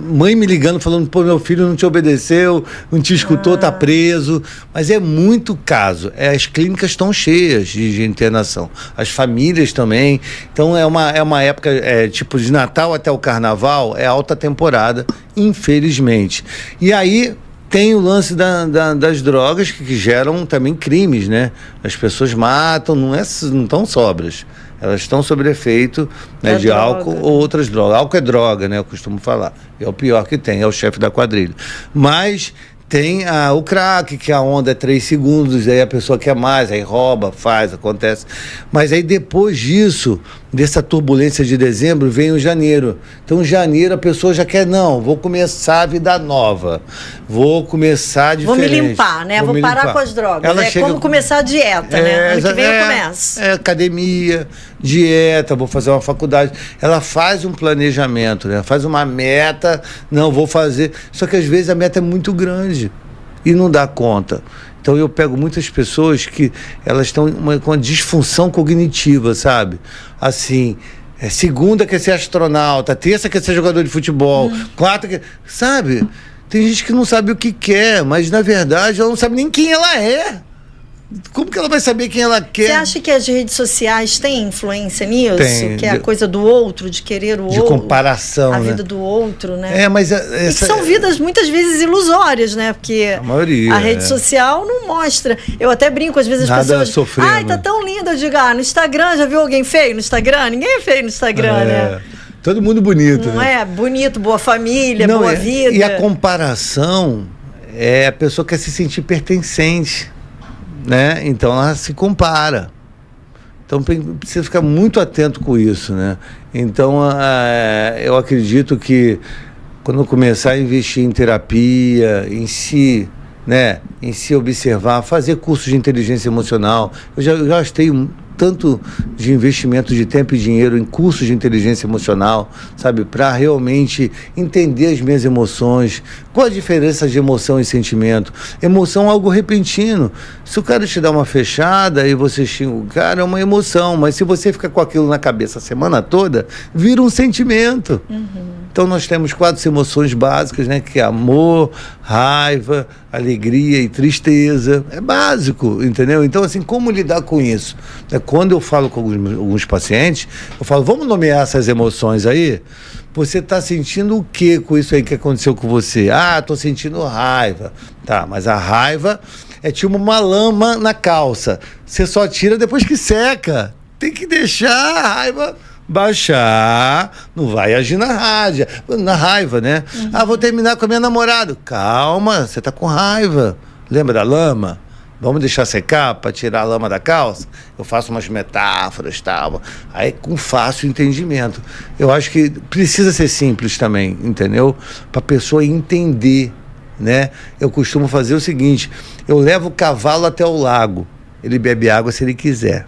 Mãe me ligando, falando, meu filho não te obedeceu, não te escutou, tá preso. Mas é muito caso, as clínicas estão cheias de internação, as famílias também, então é é uma época, tipo, de Natal até o Carnaval, é alta temporada, infelizmente. E aí tem o lance das drogas que geram também crimes, né? As pessoas matam, não estão sóbrias. Elas estão sob efeito, né, de álcool ou outras drogas. Álcool é droga, né? Eu costumo falar. É o pior que tem, é o chefe da quadrilha. Mas tem o crack, que a onda é 3 segundos, aí a pessoa quer mais, aí rouba, faz, acontece. Mas aí depois disso, dessa turbulência de dezembro, vem o janeiro. Então, janeiro a pessoa já quer, não, vou começar a vida nova, vou começar diferente. Vou me limpar, né? Vou parar com as drogas. Ela chega... como começar a dieta, né? Ano que vem eu começo. Academia, dieta, vou fazer uma faculdade. Ela faz um planejamento, né? Faz uma meta, não, vou fazer. Só que às vezes a meta é muito grande e não dá conta. Então eu pego muitas pessoas que elas estão com uma disfunção cognitiva, sabe? Assim, segunda quer ser astronauta, terça quer ser jogador de futebol, quarta quer... Sabe? Tem gente que não sabe o que quer, mas na verdade ela não sabe nem quem ela é. Como que ela vai saber quem ela quer? Você acha que as redes sociais têm influência nisso? Tem. Que é a coisa do outro, de querer o outro. De comparação, a né? vida do outro, né? Mas e que são vidas muitas vezes ilusórias, né? Porque a maioria, a rede social não mostra. Eu até brinco, às vezes as pessoas... Sofrendo. Ai, tá tão linda. Eu digo, no Instagram, já viu alguém feio no Instagram? Ninguém é feio no Instagram, né? Todo mundo bonito, não né? Bonito, boa família, boa vida. E a comparação, a pessoa quer se sentir pertencente, né? Então ela se compara. Então precisa ficar muito atento com isso, né? Então eu acredito que quando eu começar a investir em terapia, em si, né? Em se observar, fazer cursos de inteligência emocional, eu já gastei tanto de investimento de tempo e dinheiro em cursos de inteligência emocional, sabe? Para realmente entender as minhas emoções. Qual a diferença de emoção e sentimento? Emoção é algo repentino. Se o cara te dá uma fechada e você xinga o cara, é uma emoção. Mas se você fica com aquilo na cabeça a semana toda, vira um sentimento. Então nós temos 4 emoções básicas, né? Que é amor, raiva, alegria e tristeza. É básico, entendeu? Então, assim, como lidar com isso? Quando eu falo com alguns pacientes, eu falo, vamos nomear essas emoções aí? Você está sentindo o que com isso aí que aconteceu com você? Estou sentindo raiva. Tá, mas a raiva é tipo uma lama na calça. Você só tira depois que seca. Tem que deixar a raiva baixar, não vai agir na raiva, né? Vou terminar com a minha namorada. Calma, você tá com raiva. Lembra da lama? Vamos deixar secar para tirar a lama da calça? Eu faço umas metáforas e tal. Aí com fácil entendimento. Eu acho que precisa ser simples também, entendeu? Para a pessoa entender, né? Eu costumo fazer o seguinte, eu levo o cavalo até o lago. Ele bebe água se ele quiser.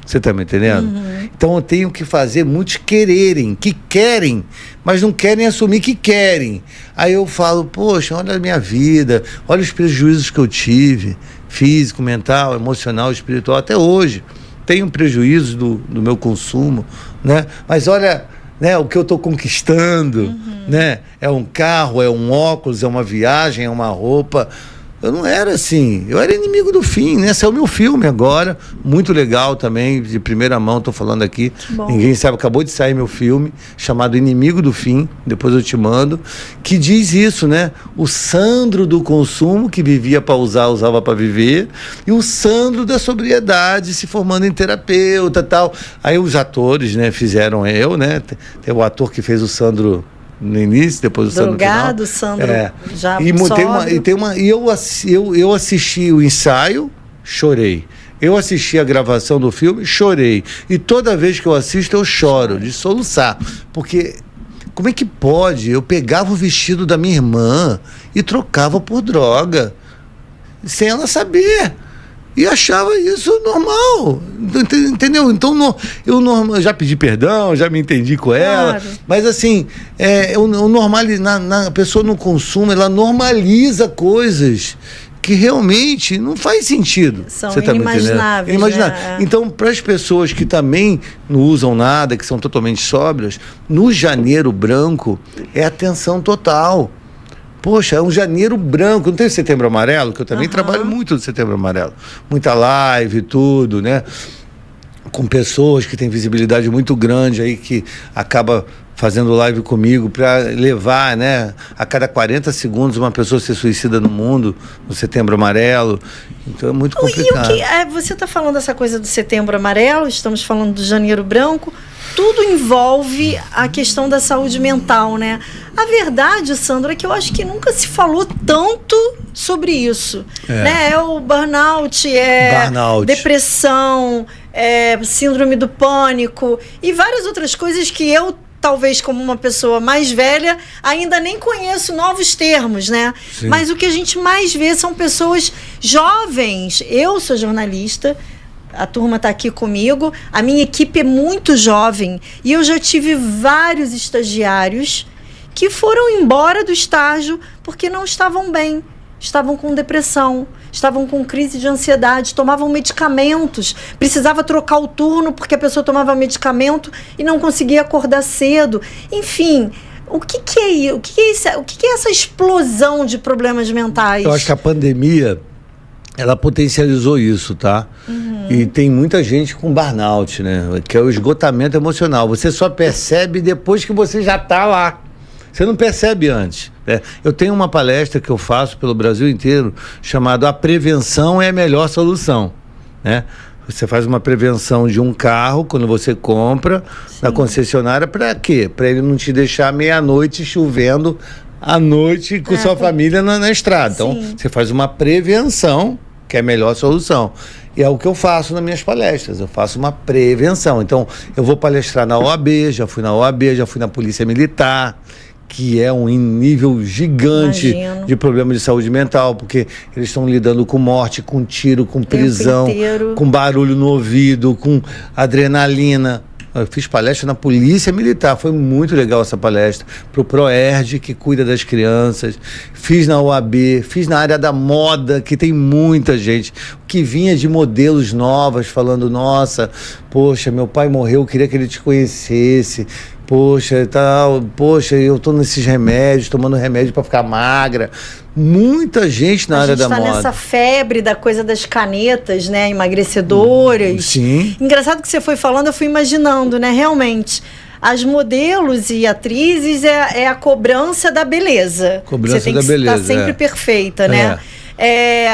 Você está me entendendo? Então eu tenho que fazer muitos que querem, mas não querem assumir que querem. Aí eu falo, poxa, olha a minha vida, olha os prejuízos que eu tive, físico, mental, emocional, espiritual, até hoje. Tenho prejuízo do meu consumo, né? Mas olha, né, o que eu estou conquistando, né? É um carro, é um óculos, é uma viagem, é uma roupa. Eu não era assim, eu era inimigo do fim, né? Esse é o meu filme agora, muito legal também, de primeira mão, tô falando aqui. Ninguém sabe, acabou de sair meu filme, chamado Inimigo do Fim, depois eu te mando, que diz isso, né? O Sandro do consumo, que vivia para usar, usava para viver, e o Sandro da sobriedade, se formando em terapeuta e tal. Aí os atores, né, fizeram eu, né? Tem o ator que fez o Sandro no início, depois o Sandro no final. Drogado, Sandro já eu assisti o ensaio, chorei. Eu assisti a gravação do filme, chorei. E toda vez que eu assisto, eu choro, de soluçar. Porque como é que pode? Eu pegava o vestido da minha irmã e trocava por droga, sem ela saber. E achava isso normal, entendeu? Então eu já pedi perdão, já me entendi com ela, claro. Mas assim, a pessoa no consumo, ela normaliza coisas que realmente não faz sentido. São inimagináveis. Né? Então, para as pessoas que também não usam nada, que são totalmente sóbrias, no janeiro branco é atenção total. Poxa, é um janeiro branco. Não tem o Setembro Amarelo? Que eu também trabalho muito no Setembro Amarelo. Muita live, tudo, né? com pessoas que têm visibilidade muito grande aí, que acaba fazendo live comigo para levar, né, a cada 40 segundos uma pessoa se suicida no mundo, no Setembro Amarelo. Então é muito complicado. Você está falando dessa coisa do Setembro Amarelo, estamos falando do Janeiro Branco, tudo envolve a questão da saúde mental, né? A verdade, Sandro, é que eu acho que nunca se falou tanto sobre isso. Né? É o burnout, depressão, síndrome do pânico e várias outras coisas que eu, talvez como uma pessoa mais velha, ainda nem conheço novos termos, né? Sim. Mas o que a gente mais vê são pessoas jovens. Eu sou jornalista, a turma está aqui comigo, a minha equipe é muito jovem e eu já tive vários estagiários que foram embora do estágio porque não estavam bem, estavam com depressão, estavam com crise de ansiedade, tomavam medicamentos, precisava trocar o turno porque a pessoa tomava medicamento e não conseguia acordar cedo. Enfim, o que é essa explosão de problemas mentais? Eu acho que a pandemia, ela potencializou isso, tá? E tem muita gente com burnout, né? Que é o esgotamento emocional. Você só percebe depois que você já está lá. Você não percebe antes. Né? Eu tenho uma palestra que eu faço pelo Brasil inteiro, chamada A Prevenção é a Melhor Solução. Né? Você faz uma prevenção de um carro quando você compra na concessionária, para quê? Para ele não te deixar meia-noite chovendo à noite com sua família na estrada. Então, você faz uma prevenção, que é a melhor solução. E é o que eu faço nas minhas palestras, eu faço uma prevenção. Então, eu vou palestrar na OAB, já fui na OAB, já fui na Polícia Militar, que é um nível gigante de problemas de saúde mental, porque eles estão lidando com morte, com tiro, com prisão, com barulho no ouvido, com adrenalina. Eu fiz palestra na Polícia Militar, foi muito legal essa palestra, para o PROERD, que cuida das crianças, fiz na OAB, fiz na área da moda, que tem muita gente que vinha de modelos novas, falando, nossa, poxa, meu pai morreu, eu queria que ele te conhecesse, poxa, eu tô nesses remédios, tomando remédio para ficar magra. Muita gente na área da moda. A gente está nessa febre da coisa das canetas, né, emagrecedoras. Sim. Engraçado que você foi falando, eu fui imaginando, né, realmente. As modelos e atrizes é a cobrança da beleza. Cobrança você tem da que beleza. Estar sempre perfeita, né?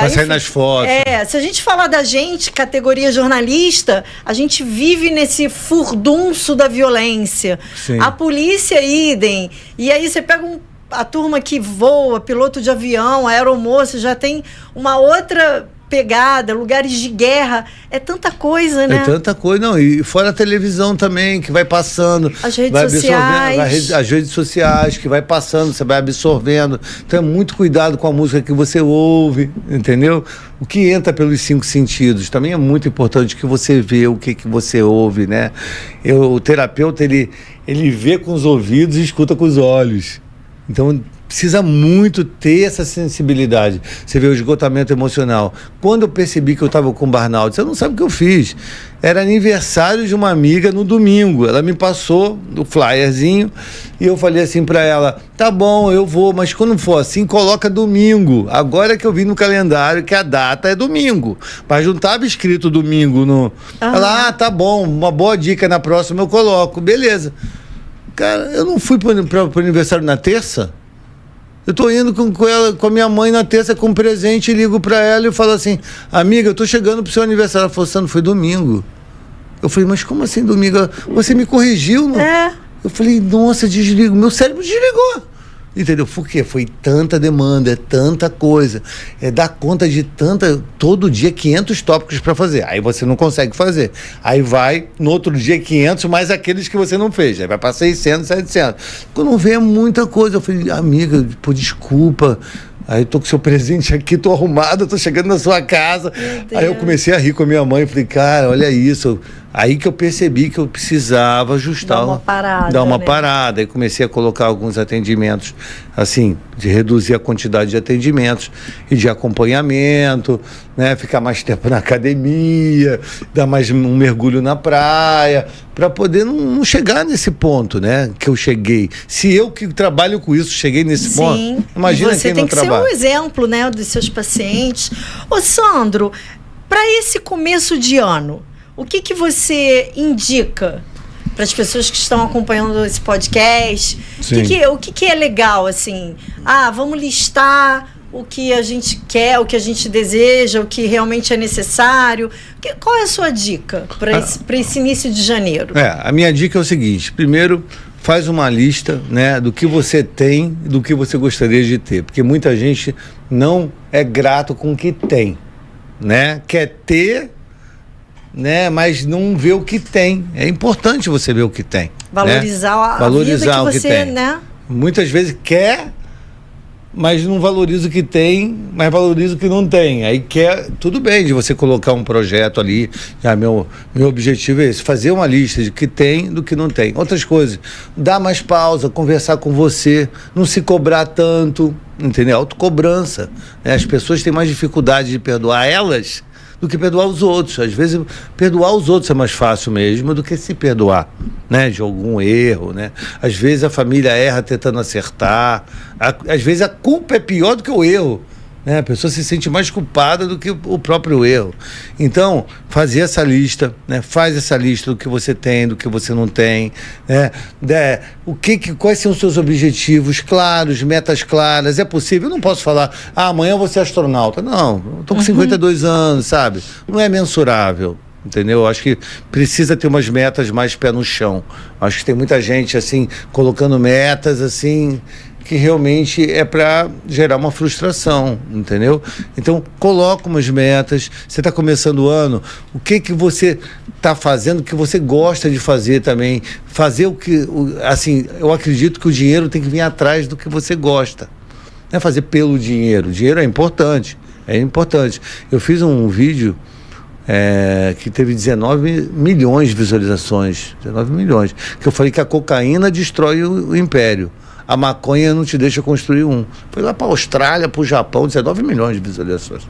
Vai sair nas fotos. Se a gente falar da gente, categoria jornalista, a gente vive nesse furdunço da violência. Sim. A polícia, idem. E aí você pega a turma que voa, piloto de avião, aeromoça, já tem uma outra pegada, lugares de guerra, é tanta coisa, né? É tanta coisa, não, e fora a televisão também, que vai passando. As redes sociais. As redes sociais, que vai passando, você vai absorvendo. Então é muito cuidado com a música que você ouve, entendeu? O que entra pelos 5 sentidos, também é muito importante que você vê o que você ouve, né? O terapeuta, ele vê com os ouvidos e escuta com os olhos. Então, precisa muito ter essa sensibilidade. Você vê o esgotamento emocional. Quando eu percebi que eu estava com burnout, você não sabe o que eu fiz. Era aniversário de uma amiga no domingo. Ela me passou o flyerzinho e eu falei assim para ela, tá bom, eu vou, mas quando for assim, coloca domingo. Agora que eu vi no calendário que a data é domingo. Mas não estava escrito domingo no... Ela, tá bom, uma boa dica, na próxima eu coloco. Beleza. Cara, eu não fui para o aniversário na terça. Eu tô indo com a minha mãe na terça com um presente e ligo para ela e falo assim, amiga, eu tô chegando pro seu aniversário. Ela falou, Sandro, foi domingo. Eu falei, mas como assim domingo? Você me corrigiu? Não? Eu falei, nossa, desligo. Meu cérebro desligou. Entendeu? Por quê? Foi tanta demanda, é tanta coisa, dar conta de todo dia 500 tópicos para fazer, aí você não consegue fazer, aí vai, no outro dia 500, mais aqueles que você não fez, aí vai para 600, 700, quando vê é muita coisa. Eu falei, amiga, pô, desculpa, aí tô com seu presente aqui, tô arrumado, tô chegando na sua casa. Aí eu comecei a rir com a minha mãe, falei, cara, olha isso. Aí que eu percebi que eu precisava ajustar. Dar uma parada. Aí comecei a colocar alguns atendimentos, assim, de reduzir a quantidade de atendimentos e de acompanhamento, né? Ficar mais tempo na academia, dar mais um mergulho na praia, para poder não chegar nesse ponto, né? Que eu cheguei. Se eu que trabalho com isso cheguei nesse ponto, imagina quem não trabalha. Você tem que ser um exemplo, né, dos seus pacientes. Ô, Sandro, para esse começo de ano, o que você indica para as pessoas que estão acompanhando esse podcast? O que é legal, assim? Vamos listar o que a gente quer, o que a gente deseja, o que realmente é necessário. Qual é a sua dica para esse início de janeiro? A minha dica é o seguinte: primeiro, faz uma lista, né, do que você tem e do que você gostaria de ter, porque muita gente não é grato com o que tem, né? Quer ter, né, mas não vê o que tem. É importante você ver o que tem. Valorizar, né? Valorizar a vida que você tem. Né? Muitas vezes quer, mas não valoriza o que tem, mas valoriza o que não tem. Aí quer, tudo bem de você colocar um projeto ali. Meu objetivo é esse, fazer uma lista de que tem do que não tem. Outras coisas, dar mais pausa, conversar com você, não se cobrar tanto, entendeu? Autocobrança. Né? As pessoas têm mais dificuldade de perdoar elas do que perdoar os outros. Às vezes, perdoar os outros é mais fácil mesmo do que se perdoar, né? De algum erro, né? Às vezes a família erra tentando acertar. Às vezes a culpa é pior do que o erro, né? A pessoa se sente mais culpada do que o próprio erro. Então, fazer essa lista, né? Faz essa lista do que você tem, do que você não tem, né? Quais são os seus objetivos claros, metas claras? É possível? Eu não posso falar, amanhã eu vou ser astronauta. Não, eu estou com 52 anos, sabe? Não é mensurável. Entendeu? Acho que precisa ter umas metas mais pé no chão. Acho que tem muita gente, assim, colocando metas, assim, que realmente é para gerar uma frustração, entendeu? Então, coloca umas metas. Você está começando o ano, o que você está fazendo que você gosta de fazer também? Fazer assim, eu acredito que o dinheiro tem que vir atrás do que você gosta. Não é fazer pelo dinheiro. O dinheiro é importante, Eu fiz um vídeo que teve 19 milhões de visualizações, 19 milhões, que eu falei que a cocaína destrói o império. A maconha não te deixa construir um. Foi lá para a Austrália, para o Japão, 19 milhões de visualizações.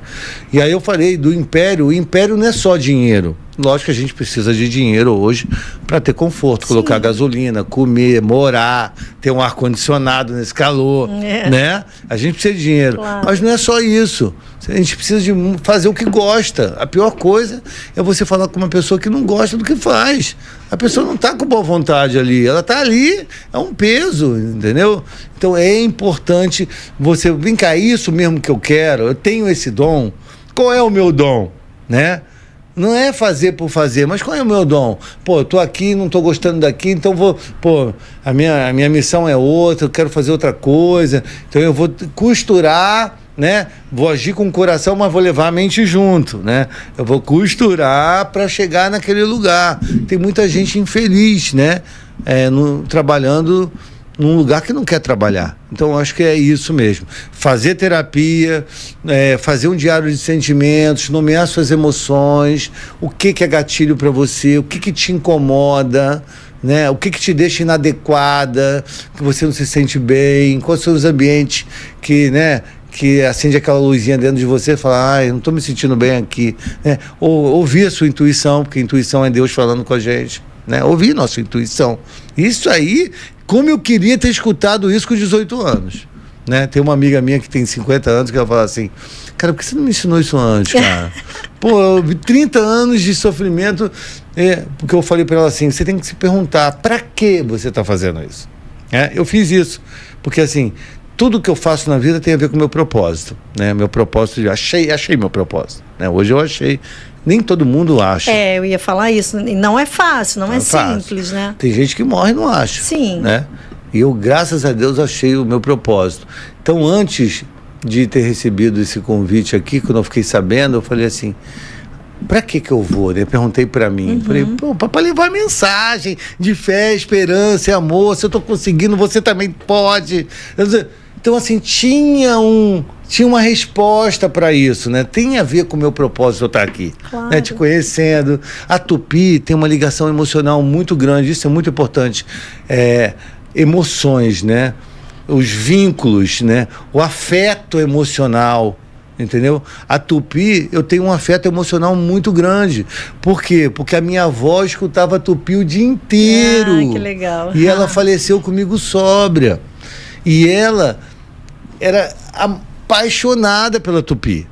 E aí eu falei do império. O império não é só dinheiro. Lógico que a gente precisa de dinheiro hoje para ter conforto, colocar gasolina, comer, morar, ter um ar-condicionado nesse calor, né? A gente precisa de dinheiro. Claro. Mas não é só isso. A gente precisa de fazer o que gosta. A pior coisa é você falar com uma pessoa que não gosta do que faz. A pessoa não está com boa vontade ali. Ela está ali, é um peso, entendeu? Então é importante você... Vem cá, isso mesmo que eu quero. Eu tenho esse dom. Qual é o meu dom, né? Não é fazer por fazer, mas qual é o meu dom? Pô, eu tô aqui, não tô gostando daqui, então vou... Pô, a minha missão é outra, eu quero fazer outra coisa. Então eu vou costurar, né? Vou agir com o coração, mas vou levar a mente junto, né? Eu vou costurar para chegar naquele lugar. Tem muita gente infeliz, né? Trabalhando num lugar que não quer trabalhar. Então, acho que é isso mesmo. Fazer terapia, fazer um diário de sentimentos, nomear suas emoções, o que é gatilho para você, o que te incomoda, né? O que te deixa inadequada, que você não se sente bem, quais são os ambientes que, né, que acende aquela luzinha dentro de você e fala, eu não estou me sentindo bem aqui, né? Ou ouvir a sua intuição, porque a intuição é Deus falando com a gente, né? Ouvir nossa intuição. Isso aí, como eu queria ter escutado isso com 18 anos, né? Tem uma amiga minha que tem 50 anos que ela fala assim, cara, por que você não me ensinou isso antes, cara? Pô, 30 anos de sofrimento, porque eu falei para ela assim, você tem que se perguntar, para que você está fazendo isso? Eu fiz isso, porque assim, tudo que eu faço na vida tem a ver com o meu propósito, né? Meu propósito, achei meu propósito, né? Hoje eu achei, nem todo mundo acha. Eu ia falar isso, não é fácil, não é simples, fácil, né? Tem gente que morre e não acha. Sim. Né? E eu, graças a Deus, achei o meu propósito. Então, antes de ter recebido esse convite aqui, quando eu fiquei sabendo, eu falei assim, para que eu vou? Eu perguntei para mim. Falei, para levar mensagem de fé, esperança e amor. Se eu estou conseguindo, você também pode. Então, assim, tinha uma resposta para isso, né? Tem a ver com o meu propósito eu estar aqui, claro, né? Te conhecendo. A Tupi tem uma ligação emocional muito grande, isso é muito importante. Emoções, né? Os vínculos, né? O afeto emocional, entendeu? A Tupi, eu tenho um afeto emocional muito grande. Por quê? Porque a minha avó escutava a Tupi o dia inteiro. Que legal. E ela faleceu comigo sóbria. E ela era apaixonada pela Tupi,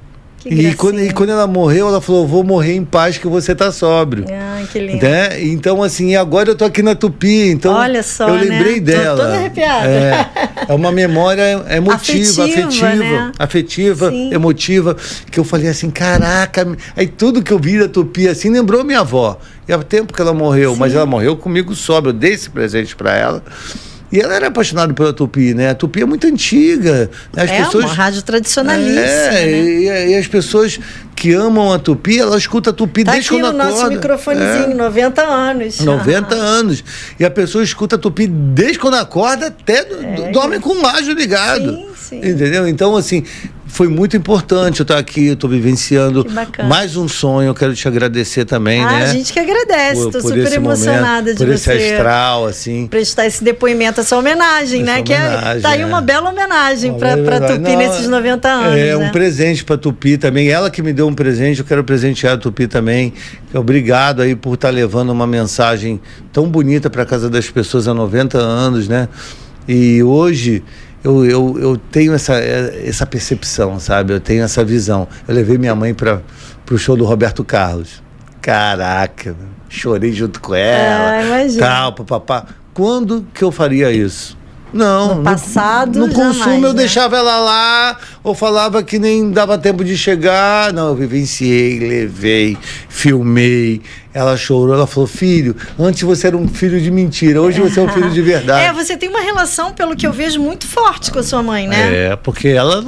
E quando ela morreu, ela falou, vou morrer em paz que você tá sóbrio. Ah, que lindo. Né? Então, assim, agora eu tô aqui na Tupi, então olha só, eu lembrei dela. Tô toda arrepiada. É uma memória emotiva, afetiva, Sim. emotiva, que eu falei assim, caraca, aí tudo que eu vi da Tupi, assim, lembrou minha avó. E há tempo que ela morreu, mas ela morreu comigo sóbrio, eu dei esse presente para ela. E ela era apaixonada pela Tupi, né? A Tupi é muito antiga. As pessoas... uma rádio tradicionalíssima, né? E as pessoas que amam a Tupi, ela escuta a Tupi desde quando acorda. Tá aqui no nosso microfonezinho, 90 anos. 90 anos. E a pessoa escuta a Tupi desde quando acorda até dorme com o rádio ligado. Sim. Entendeu? Então, assim, foi muito importante eu estar aqui, eu estou vivenciando mais um sonho. Eu quero te agradecer também, né? A gente que agradece, estou super emocionada de por você. Por esse astral, assim. Prestar esse depoimento, essa homenagem, né? Tá aí uma bela homenagem para Tupi nesses 90 anos. É um presente para Tupi também. Ela que me deu um presente, eu quero presentear a Tupi também. Obrigado aí por estar levando uma mensagem tão bonita para a casa das pessoas há 90 anos, né? E hoje eu tenho essa percepção, sabe? Eu tenho essa visão. Eu levei minha mãe para o show do Roberto Carlos. Caraca, chorei junto com ela. Tal, papapá. Quando que eu faria isso? Não. No passado, no consumo jamais, eu deixava ela lá, ou falava que nem dava tempo de chegar. Não, eu vivenciei, levei, filmei. Ela chorou, ela falou, filho, antes você era um filho de mentira, hoje você é um filho de verdade. Você tem uma relação, pelo que eu vejo, muito forte com a sua mãe, né? Porque ela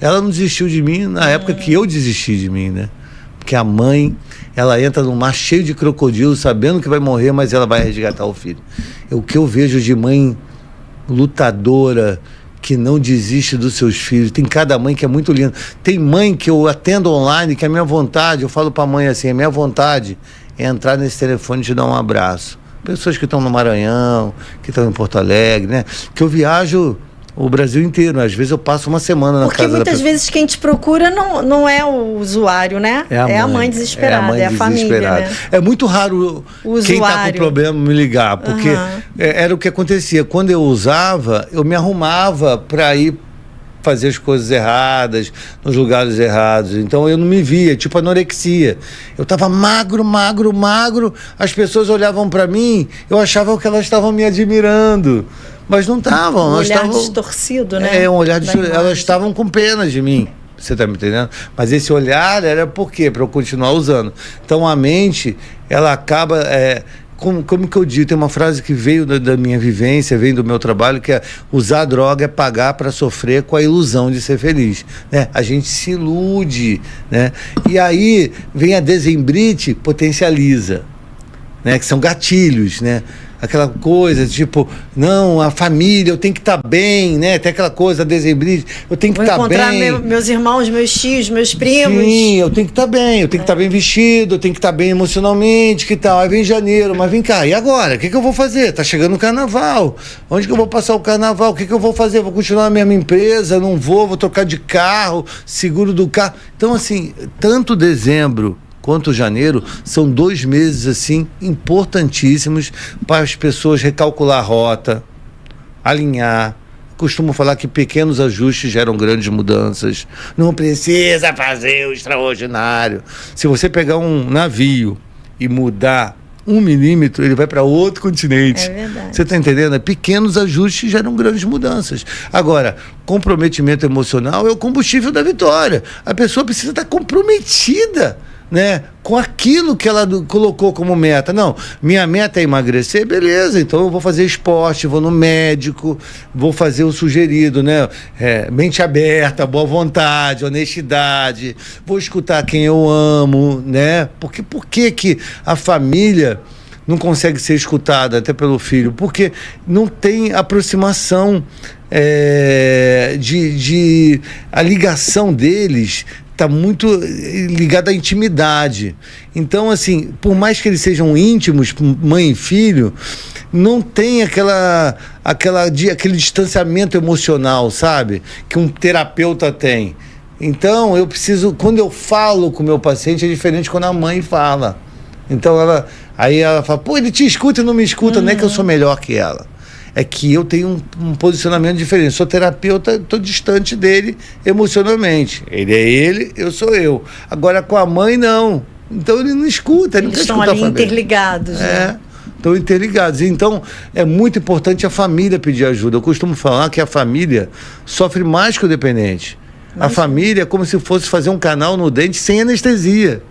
não desistiu de mim na época que eu desisti de mim, né? Porque a mãe, ela entra num mar cheio de crocodilos, sabendo que vai morrer, mas ela vai resgatar o filho. O que eu vejo de mãe lutadora, que não desiste dos seus filhos. Tem cada mãe que é muito linda. Tem mãe que eu atendo online, que é a minha vontade, eu falo pra mãe assim, a minha vontade é entrar nesse telefone e te dar um abraço. Pessoas que estão no Maranhão, que estão em Porto Alegre, né? Que eu viajo o Brasil inteiro. Às vezes eu passo uma semana na casa da pessoa. Porque muitas vezes quem te procura não é o usuário, né? É a mãe desesperada, é a família, né? É muito raro quem está com problema me ligar, porque era o que acontecia. Quando eu usava, eu me arrumava para ir fazer as coisas erradas, nos lugares errados. Então eu não me via, tipo anorexia. Eu estava magro, as pessoas olhavam para mim, eu achava que elas estavam me admirando. Mas não estavam. Um olhar distorcido, né? Um olhar distorcido. Elas estavam com pena de mim. Você está me entendendo? Mas esse olhar era por quê? Para eu continuar usando. Então a mente, ela acaba... Como que eu digo? Tem uma frase que veio da minha vivência, veio do meu trabalho, que é usar droga é pagar para sofrer com a ilusão de ser feliz. Né? A gente se ilude. Né? E aí vem a desembrite, potencializa. Né? Que são gatilhos, né? Aquela coisa, tipo, não, a família, eu tenho que estar bem, né? Tem aquela coisa, desembrite, eu tenho que estar bem. Vou encontrar meus irmãos, meus tios, meus primos. Sim, eu tenho que estar bem, eu tenho que estar bem vestido, eu tenho que estar bem emocionalmente, que tal? Aí vem janeiro, mas vem cá, e agora? O que eu vou fazer? Tá chegando o carnaval. Onde que eu vou passar o carnaval? O que eu vou fazer? Vou continuar na mesma empresa? Não vou trocar de carro, seguro do carro. Então, assim, tanto dezembro quanto janeiro, são 2 meses, assim, importantíssimos para as pessoas recalcular a rota, alinhar. Costumo falar que pequenos ajustes geram grandes mudanças. Não precisa fazer o extraordinário. Se você pegar um navio e mudar 1 milímetro, ele vai para outro continente. É verdade. Você está entendendo? Pequenos ajustes geram grandes mudanças. Agora, comprometimento emocional é o combustível da vitória. A pessoa precisa estar comprometida, né, com aquilo que ela colocou como meta. Não, minha meta é emagrecer, beleza, então eu vou fazer esporte, vou no médico, vou fazer o sugerido, né, mente aberta, boa vontade, honestidade, vou escutar quem eu amo, né, porque por que a família não consegue ser escutada até pelo filho? Porque não tem aproximação, a ligação deles está muito ligado à intimidade. Então, assim, por mais que eles sejam íntimos, mãe e filho, não tem aquele distanciamento emocional, sabe? Que um terapeuta tem. Então, eu preciso, quando eu falo com o meu paciente, é diferente quando a mãe fala. Então, aí ela fala, pô, ele te escuta e não me escuta, não é que eu sou melhor que ela. É que eu tenho um posicionamento diferente. Sou terapeuta, estou distante dele emocionalmente. Ele é ele, eu sou eu. Agora com a mãe, não. Então ele não escuta, ele não quer escutar a família. Eles estão ali interligados, né? Estão interligados. Então, é muito importante a família pedir ajuda. Eu costumo falar que a família sofre mais que o dependente. A família é como se fosse fazer um canal no dente sem anestesia.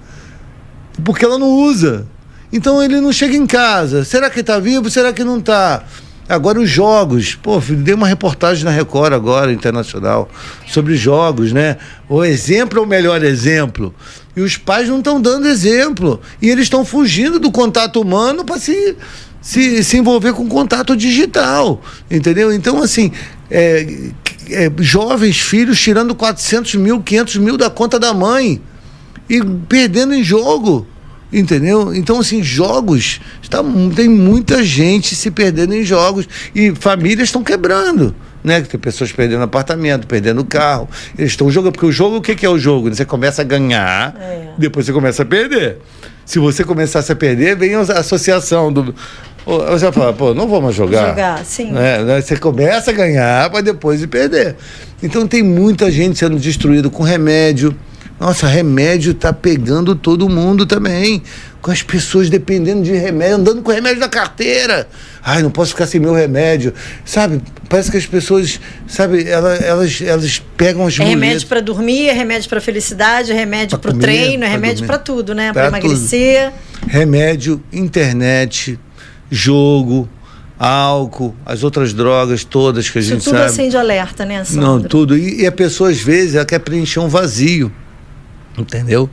Porque ela não usa. Então, ele não chega em casa. Será que está vivo? Será que não está? Agora, os jogos. Pô, dei uma reportagem na Record agora, internacional, sobre jogos, né? O exemplo é o melhor exemplo. E os pais não estão dando exemplo. E eles estão fugindo do contato humano para se envolver com contato digital. Entendeu? Então, assim, jovens filhos tirando 400 mil, 500 mil da conta da mãe e perdendo em jogo. Entendeu? Então, assim, jogos, tem muita gente se perdendo em jogos e famílias estão quebrando, né? Tem pessoas perdendo apartamento, perdendo carro, eles estão jogando, porque o jogo, o que é o jogo? Você começa a ganhar, depois você começa a perder. Se você começasse a perder, vem a associação do... Você fala, pô, não vou mais jogar. Jogar, sim. Você começa a ganhar para depois ir perder. Então tem muita gente sendo destruída com remédio. Nossa, remédio tá pegando todo mundo também. Com as pessoas dependendo de remédio, andando com remédio na carteira. Ai, não posso ficar sem meu remédio. Sabe, parece que as pessoas, sabe, elas pegam as muletas. Remédio para dormir, remédio para felicidade, remédio para o treino, remédio para tudo, né? Para emagrecer. Remédio, internet, jogo, álcool, as outras drogas todas que a gente sabe. Isso tudo acende alerta, né, Sandro? Não, tudo. E a pessoa, às vezes, ela quer preencher um vazio. Entendeu?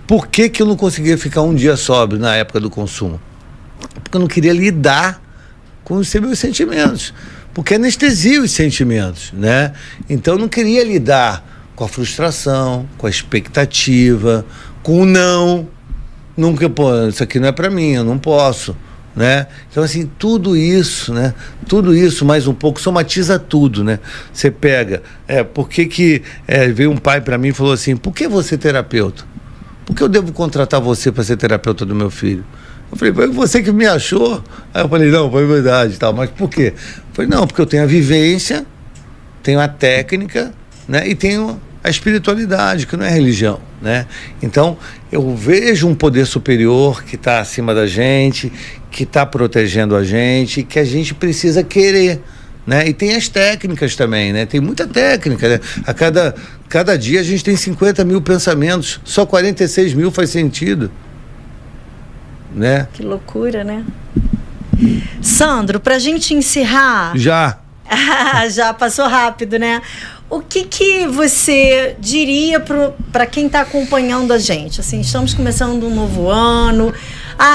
Por que eu não conseguia ficar um dia sóbrio na época do consumo? Porque eu não queria lidar com os meus sentimentos. Porque anestesia os sentimentos, né? Então eu não queria lidar com a frustração, com a expectativa, com o não. Nunca, pô, isso aqui não é para mim, eu não posso. Né? Então, assim, tudo isso, né? Tudo isso, mais um pouco, somatiza tudo, né? Você pega, por que veio um pai para mim e falou assim, por que você é terapeuta? Por que eu devo contratar você para ser terapeuta do meu filho? Eu falei, foi você que me achou? Aí eu falei, não, foi verdade, tal, mas por quê? Eu falei, não, porque eu tenho a vivência, tenho a técnica, né? E tenho a espiritualidade, que não é religião, né? Então, eu vejo um poder superior que está acima da gente, que está protegendo a gente, que a gente precisa querer, né? E tem as técnicas também, né? Tem muita técnica, né? A cada dia a gente tem 50 mil pensamentos, só 46 mil faz sentido, né? Que loucura, né? Sandro, pra gente encerrar... Já passou rápido, né? O que você diria para quem está acompanhando a gente? Assim, estamos começando um novo ano.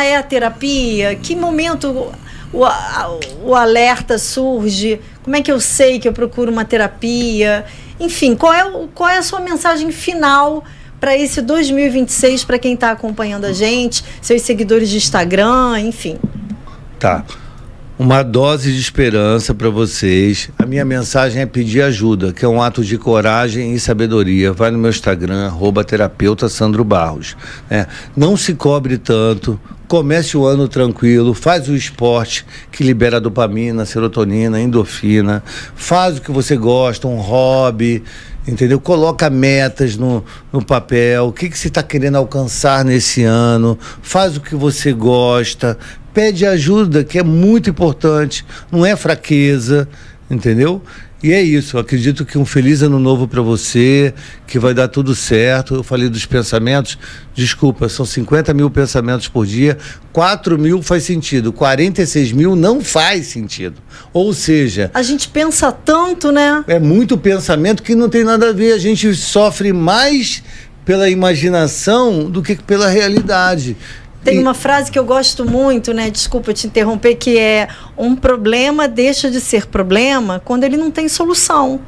É a terapia? Que momento o alerta surge? Como é que eu sei que eu procuro uma terapia? Enfim, qual é a sua mensagem final para esse 2026, para quem está acompanhando a gente, seus seguidores de Instagram, enfim? Tá. Uma dose de esperança para vocês. A minha mensagem é pedir ajuda, que é um ato de coragem e sabedoria. Vai no meu Instagram, @terapeuta Sandro Barros. Não se cobre tanto. Comece o ano tranquilo, faz o esporte que libera dopamina, serotonina, endorfina. Faz o que você gosta, um hobby, entendeu? Coloca metas no papel. O que você está querendo alcançar nesse ano? Faz o que você gosta. Pede ajuda, que é muito importante, não é fraqueza, entendeu? E é isso, eu acredito que um feliz ano novo para você, que vai dar tudo certo. Eu falei dos pensamentos, desculpa, são 50 mil pensamentos por dia, 4 mil faz sentido, 46 mil não faz sentido. Ou seja... A gente pensa tanto, né? É muito pensamento que não tem nada a ver, a gente sofre mais pela imaginação do que pela realidade. Tem uma frase que eu gosto muito, né? Desculpa te interromper, que é: um problema deixa de ser problema quando ele não tem solução.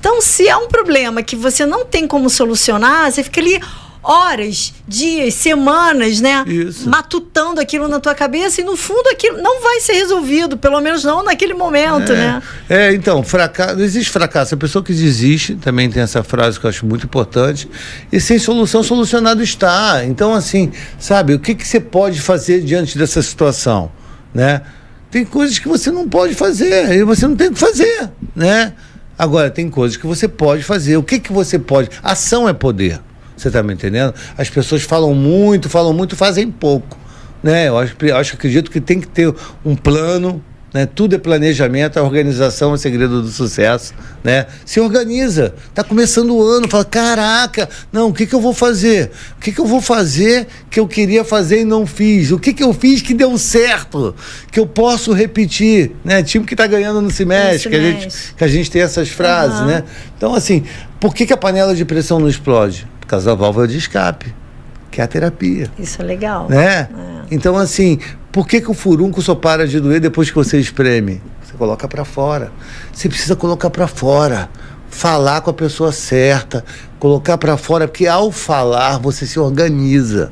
Então, se é um problema que você não tem como solucionar, você fica ali horas, dias, semanas, né? Isso. Matutando aquilo na tua cabeça, e no fundo aquilo não vai ser resolvido, pelo menos não naquele momento, né? Então, fracasso, não existe fracasso. A pessoa que desiste, também tem essa frase que eu acho muito importante, e sem solução, solucionado está. Então, assim, sabe, o que você pode fazer diante dessa situação, né? Tem coisas que você não pode fazer, e você não tem que fazer, né? Agora, tem coisas que você pode fazer. O que você pode? Ação é poder. Você está me entendendo? As pessoas falam muito, fazem pouco, né? Acredito que tem que ter um plano, né? Tudo é planejamento, a organização é o segredo do sucesso, né? Se organiza, está começando o ano, fala, caraca, não, o que eu vou fazer? O que eu vou fazer que eu queria fazer e não fiz? O que eu fiz que deu certo, que eu posso repetir, né? Time que está ganhando não se mexe, que a gente tem essas frases, né? Então, assim, por que a panela de pressão não explode? Por causa da válvula de escape, que é a terapia. Isso é legal. Né? Então, assim, por que o furúnculo só para de doer depois que você espreme? Você coloca para fora. Você precisa colocar para fora. Falar com a pessoa certa. Colocar para fora, porque ao falar você se organiza.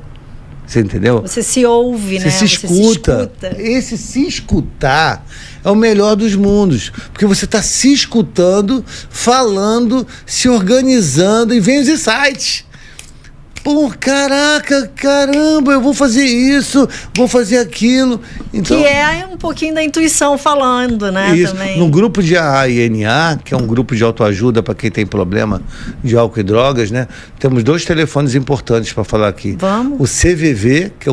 Você entendeu? Você se ouve, né? Você se escuta. Esse se escutar é o melhor dos mundos. Porque você está se escutando, falando, se organizando e vem os insights. Pô, caraca, caramba, eu vou fazer isso, vou fazer aquilo. Então, que é um pouquinho da intuição falando, né? Isso. Também. No grupo de AINA, que é um grupo de autoajuda para quem tem problema de álcool e drogas, né? Temos 2 telefones importantes para falar aqui. Vamos. O CVV, que é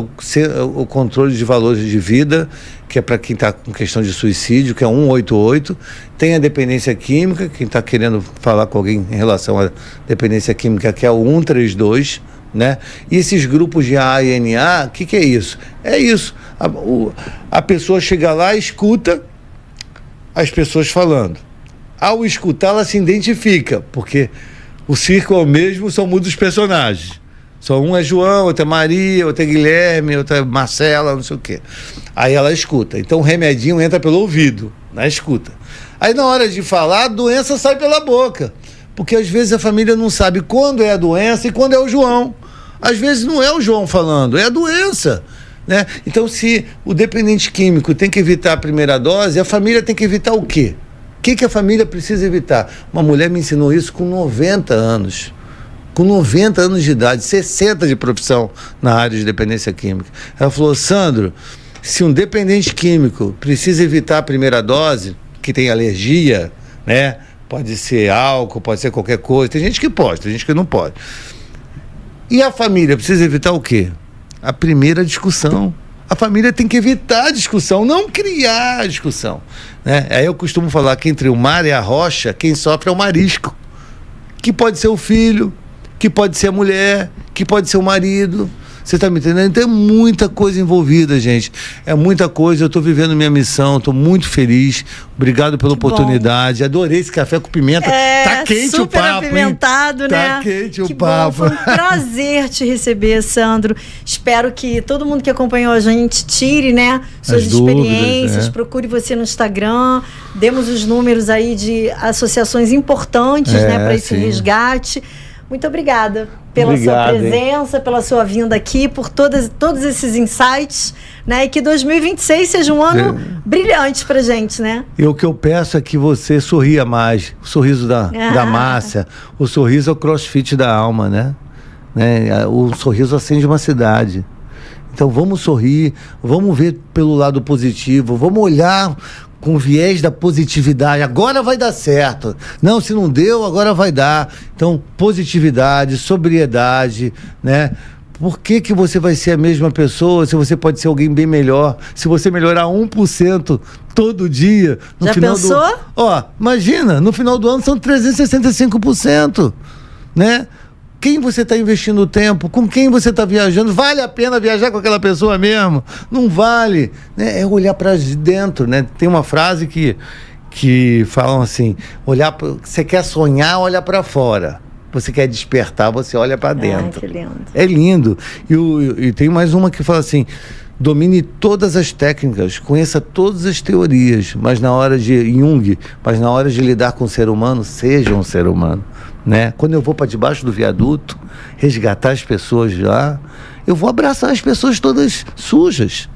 o controle de valores de vida, que é para quem está com questão de suicídio, que é 188. Tem a dependência química, quem está querendo falar com alguém em relação à dependência química, que é o 132. Né? E esses grupos de AINA, o que é isso? É isso. A pessoa chega lá e escuta as pessoas falando. Ao escutar, ela se identifica, porque o circo é o mesmo, só muda os personagens. Só um é João, outro é Maria, outro é Guilherme, outro é Marcela, não sei o quê. Aí ela escuta. Então o remedinho entra pelo ouvido, na escuta. Aí na hora de falar, a doença sai pela boca. Porque às vezes a família não sabe quando é a doença e quando é o João. Às vezes não é o João falando, é a doença, né? Então, se o dependente químico tem que evitar a primeira dose, a família tem que evitar o quê? O que a família precisa evitar? Uma mulher me ensinou isso com 90 anos. Com 90 anos de idade, 60 de profissão na área de dependência química. Ela falou, Sandro, se um dependente químico precisa evitar a primeira dose, que tem alergia, né? Pode ser álcool, pode ser qualquer coisa. Tem gente que pode, tem gente que não pode. E a família precisa evitar o quê? A primeira discussão. A família tem que evitar a discussão, não criar a discussão, né? Aí eu costumo falar que entre o mar e a rocha, quem sofre é o marisco. Que pode ser o filho, que pode ser a mulher, que pode ser o marido. Você está me entendendo? Então é muita coisa envolvida, gente. É muita coisa. Eu estou vivendo minha missão, estou muito feliz. Obrigado pela oportunidade. Adorei esse café com pimenta. Tá quente o papo, super apimentado, hein? né? Tá quente o que papo. Bom, foi um prazer te receber, Sandro. Espero que todo mundo que acompanhou a gente tire, né, suas experiências. Procure você no Instagram. Demos os números aí de associações importantes, né, para esse resgate. Muito obrigada pela sua presença, pela sua vinda aqui, por todos esses insights, né? E que 2026 seja um ano brilhante pra gente, né? E o que eu peço é que você sorria mais. O sorriso da Márcia, o sorriso é o crossfit da alma, né? O sorriso acende uma cidade. Então vamos sorrir, vamos ver pelo lado positivo, vamos olhar com viés da positividade. Agora vai dar certo. Não, se não deu, agora vai dar. Então, positividade, sobriedade, né? Por que você vai ser a mesma pessoa se você pode ser alguém bem melhor? Se você melhorar 1% todo dia... Já pensou? Imagina, no final do ano são 365%, né? Quem você está investindo o tempo? Com quem você está viajando? Vale a pena viajar com aquela pessoa mesmo? Não vale, né? É olhar para dentro, né? Tem uma frase que falam assim, você quer sonhar, olha para fora. Você quer despertar, você olha para dentro. Que lindo. É lindo. E tem mais uma que fala assim, domine todas as técnicas, conheça todas as teorias, mas na hora de Jung, mas na hora de lidar com o ser humano, seja um ser humano. Né? Quando eu vou para debaixo do viaduto resgatar as pessoas lá, eu vou abraçar as pessoas todas sujas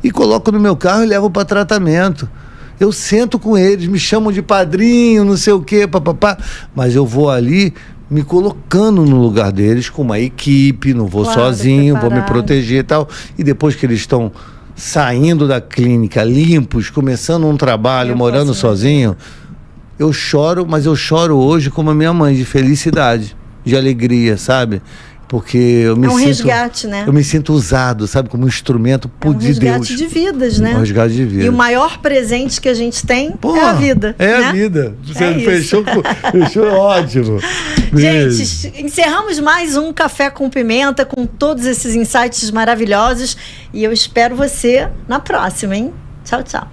e coloco no meu carro e levo para tratamento. Eu sento com eles, me chamam de padrinho, não sei o quê, papapá, mas eu vou ali me colocando no lugar deles com uma equipe, não vou sozinho, vou me proteger e tal. E depois que eles estão saindo da clínica, limpos, começando um trabalho, morando sozinho, eu choro, mas eu choro hoje como a minha mãe, de felicidade, de alegria, sabe? Porque eu me sinto... resgate, né? Eu me sinto usado, sabe? Como um instrumento de Deus. Resgate de vidas, né? Um resgate de vida. E o maior presente que a gente tem é a vida. É, né? A vida. Você fechou ótimo. Gente, encerramos mais um Café com Pimenta, com todos esses insights maravilhosos. E eu espero você na próxima, hein? Tchau, tchau.